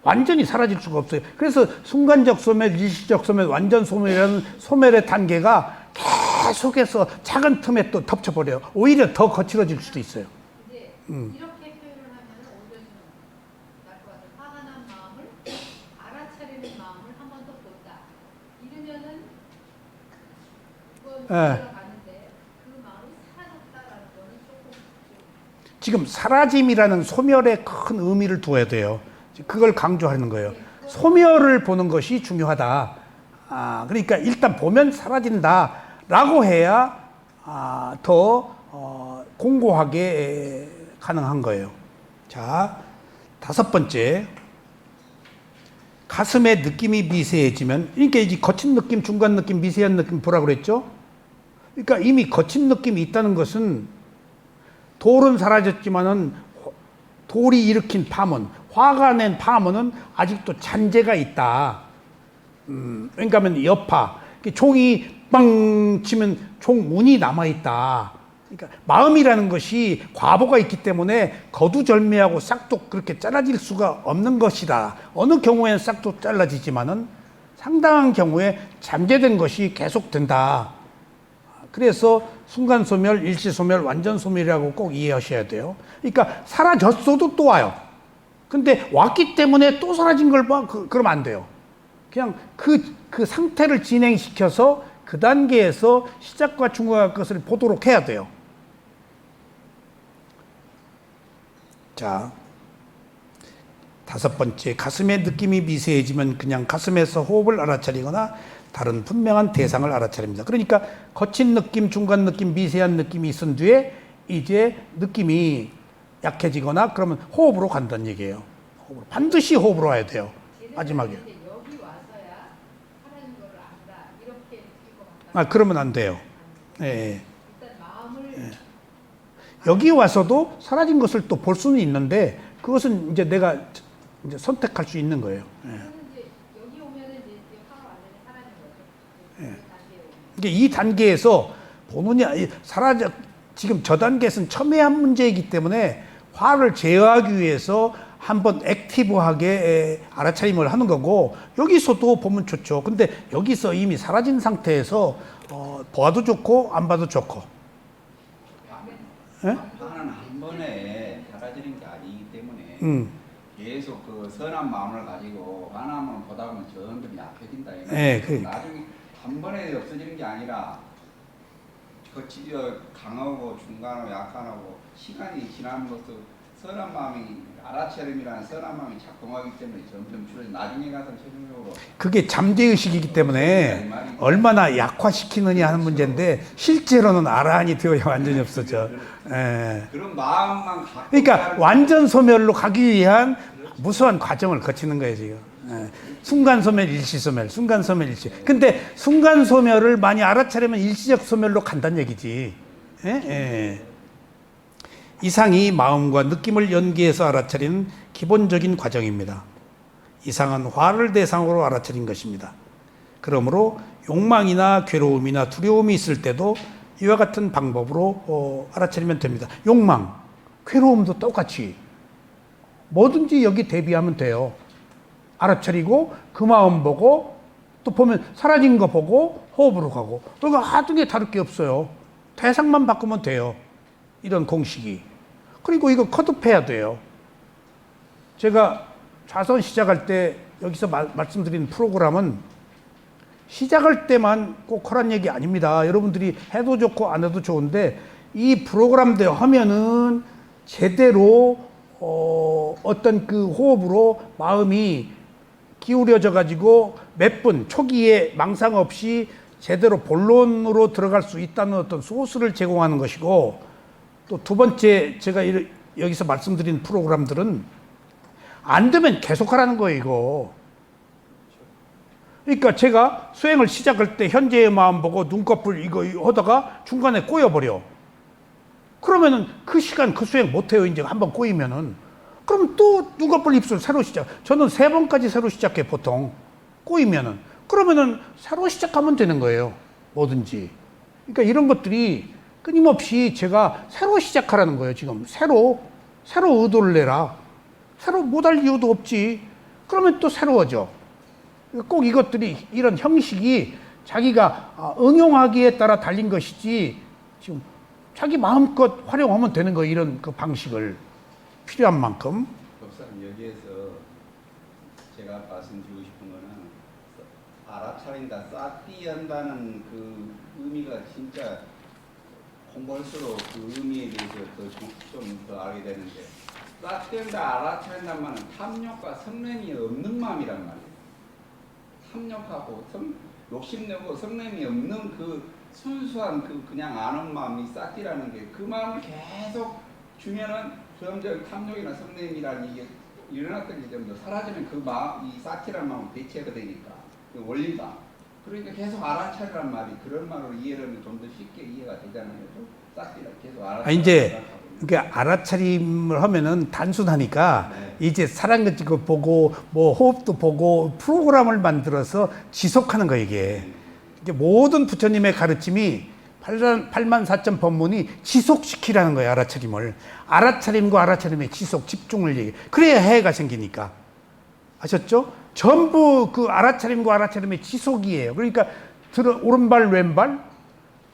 완전히 사라질 수가 없어요. 그래서 순간적 소멸, 일시적 소멸, 완전 소멸이라는 소멸의 단계가 계속해서 작은 틈에 또 덮쳐버려요. 오히려 더 거칠어질 수도 있어요. 이제 이렇게 표현을 하면 오히려 좀 나을 것 같아요. 화가 난 마음을 알아차리는 마음을 한 번 더 본다. 이러면은 그건 들어가는데 그 마음이 사라졌다라는 거는 조금 지금 사라짐이라는 소멸에 큰 의미를 두어야 돼요. 그걸 강조하는 거예요. 소멸을 보는 것이 중요하다. 그러니까 일단 보면 사라진다라고 해야 더 공고하게 가능한 거예요. 자, 다섯 번째. 가슴의 느낌이 미세해지면, 그러니까 이제 거친 느낌, 중간 느낌, 미세한 느낌 보라고 그랬죠? 그러니까 이미 거친 느낌이 있다는 것은 돌은 사라졌지만은 돌이 일으킨 파문, 화가 낸 파문은 아직도 잔재가 있다. 그러니까 하면 여파, 종이 빵 치면 종문이 남아있다. 그러니까 마음이라는 것이 과보가 있기 때문에 거두절미하고 싹둑 그렇게 잘라질 수가 없는 것이다. 어느 경우에는 싹둑 잘라지지만은 상당한 경우에 잠재된 것이 계속된다. 그래서 순간소멸, 일시소멸, 완전소멸이라고 꼭 이해하셔야 돼요. 그러니까 사라졌어도 또 와요. 근데 왔기 때문에 또 사라진 걸 봐? 그러면 안 돼요. 그냥 그 상태를 진행시켜서 그 단계에서 시작과 중간의 것을 보도록 해야 돼요. 자, 다섯 번째, 가슴의 느낌이 미세해지면 그냥 가슴에서 호흡을 알아차리거나 다른 분명한 대상을 알아차립니다. 그러니까 거친 느낌, 중간 느낌, 미세한 느낌이 있은 뒤에 이제 느낌이 약해지거나 그러면 호흡으로 간다는 얘기예요. 호흡으로. 반드시 호흡으로 와야 돼요. 마지막에. 이제 여기 와서야 사라진 거를 안다. 이렇게 쓸것 같다. 그러면 안 돼요. 예. 일단 마음을 여기 와서도 사라진 것을 또 볼 수는 있는데 그것은 이제 내가 이제 선택할 수 있는 거예요. 예. 그러면 이제 여기 오면은 이제 화가 완전히 사라진 거죠. 예. 단계로. 이게 이 단계에서 보느냐 사라져 지금 저 단계에서는 첨예한 문제이기 때문에 화를 제어하기 위해서 한번 액티브하게 알아차림을 하는 거고 여기서도 보면 좋죠. 근데 여기서 이미 사라진 상태에서 봐도 좋고 안 봐도 좋고. 예? 화는 한 번에 사라지는 게 아니기 때문에 계속 그 선한 마음을 가지고 화나면 보다 보면 점점 약해진다. 예, 나중에 한 번에 없어지는 게 아니라 그 강하고 중간하고 약하고 시간이 지나면서 선한 마음이 알아차림이라는 선한 마음이 작동하기 때문에 점점 줄어져 나중에 가서 최종적으로 그게 잠재의식이기 때문에 얼마나 약화시키느냐 하는 문제인데 실제로는 아라한이 되어야 완전히 없어져. 예. 그런 마음만 갖고 그러니까 완전 소멸로 가기 위한 무수한 과정을 거치는 거예요 지금. 예. 순간 소멸, 일시 소멸, 순간 소멸, 일시. 근데 순간 소멸을 많이 알아차리면 일시적 소멸로 간다는 얘기지. 예? 예. 이상이 마음과 느낌을 연계해서 알아차리는 기본적인 과정입니다. 이상은 화를 대상으로 알아차린 것입니다. 그러므로 욕망이나 괴로움이나 두려움이 있을 때도 이와 같은 방법으로 알아차리면 됩니다. 욕망, 괴로움도 똑같이 뭐든지 여기 대비하면 돼요. 알아차리고 그 마음 보고 또 보면 사라진 거 보고 호흡으로 가고 그러니까 하등 게 다를 게 없어요. 대상만 바꾸면 돼요. 이런 공식이. 그리고 이거 컷업해야 돼요. 제가 좌선 시작할 때 여기서 말씀드린 프로그램은 시작할 때만 꼭 하란 얘기 아닙니다. 여러분들이 해도 좋고 안 해도 좋은데 이 프로그램대로 하면은 제대로 어떤 그 호흡으로 마음이 기울여져 가지고 몇 분 초기에 망상 없이 제대로 본론으로 들어갈 수 있다는 어떤 소스를 제공하는 것이고 또 두 번째 제가 여기서 말씀드린 프로그램들은 안 되면 계속 하라는 거예요, 이거. 그러니까 제가 수행을 시작할 때 현재의 마음 보고 눈꺼풀 이거 하다가 중간에 꼬여버려. 그러면은 그 시간 그 수행 못해요, 이제 한번 꼬이면은. 그럼 또 눈꺼풀 입술 새로 시작. 저는 3번까지 새로 시작해, 보통. 꼬이면은. 그러면은 새로 시작하면 되는 거예요, 뭐든지. 그러니까 이런 것들이 끊임없이 제가 새로 시작하라는 거예요, 지금. 새로 의도를 내라. 새로 못할 이유도 없지. 그러면 또 새로워져. 꼭 이것들이 이런 형식이 자기가 응용하기에 따라 달린 것이지 지금 자기 마음껏 활용하면 되는 거예요. 이런 그 방식을 필요한 만큼. 법사님 여기에서 제가 말씀드리고 싶은 거는 알아차린다, 싹디한다는 그 의미가 진짜 공부할수록 그 의미에 대해서 좀 더 알게 되는데 싹된다, 알아차린다는 말은 탐욕과 성냄이 없는 마음이란 말이에요. 탐욕하고 욕심내고 성냄이 없는 그 순수한 그냥 아는 마음이 싹디라는 게 그 마음을 계속 주면은 점점 탐욕이나 성냄이라는 이게 일어났던 게 점점 사라지면 그 마음, 이 싹디라는 마음은 대체가 되니까 그 원리가 그러니까 계속 알아차리란 말이 그런 말로 이해를 하면 좀 더 쉽게 이해가 되잖아요. 싹디라 계속 알아차리. 이제 그러니까 알아차림을 하면은 단순하니까 네. 이제 사랑을 찍어 보고 뭐 호흡도 보고 프로그램을 만들어서 지속하는 거 이게. 이게 모든 부처님의 가르침이 8만 4천 법문이 지속시키라는 거예요. 알아차림을. 알아차림과 알아차림의 지속, 집중을 얘기해. 그래야 해가 생기니까. 아셨죠? 전부 그 알아차림과 알아차림의 지속이에요. 그러니까 오른발 왼발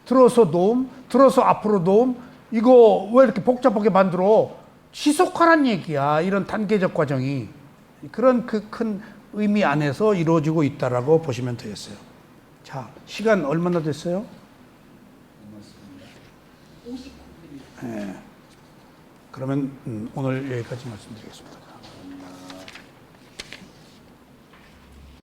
들어서 놓음, 들어서 앞으로 놓음. 이거 왜 이렇게 복잡하게 만들어? 지속하란 얘기야. 이런 단계적 과정이. 그런 그 큰 의미 안에서 이루어지고 있다라고 보시면 되겠어요. 자, 시간 얼마나 됐어요? 59분. 네. 그러면 오늘 여기까지 말씀드리겠습니다.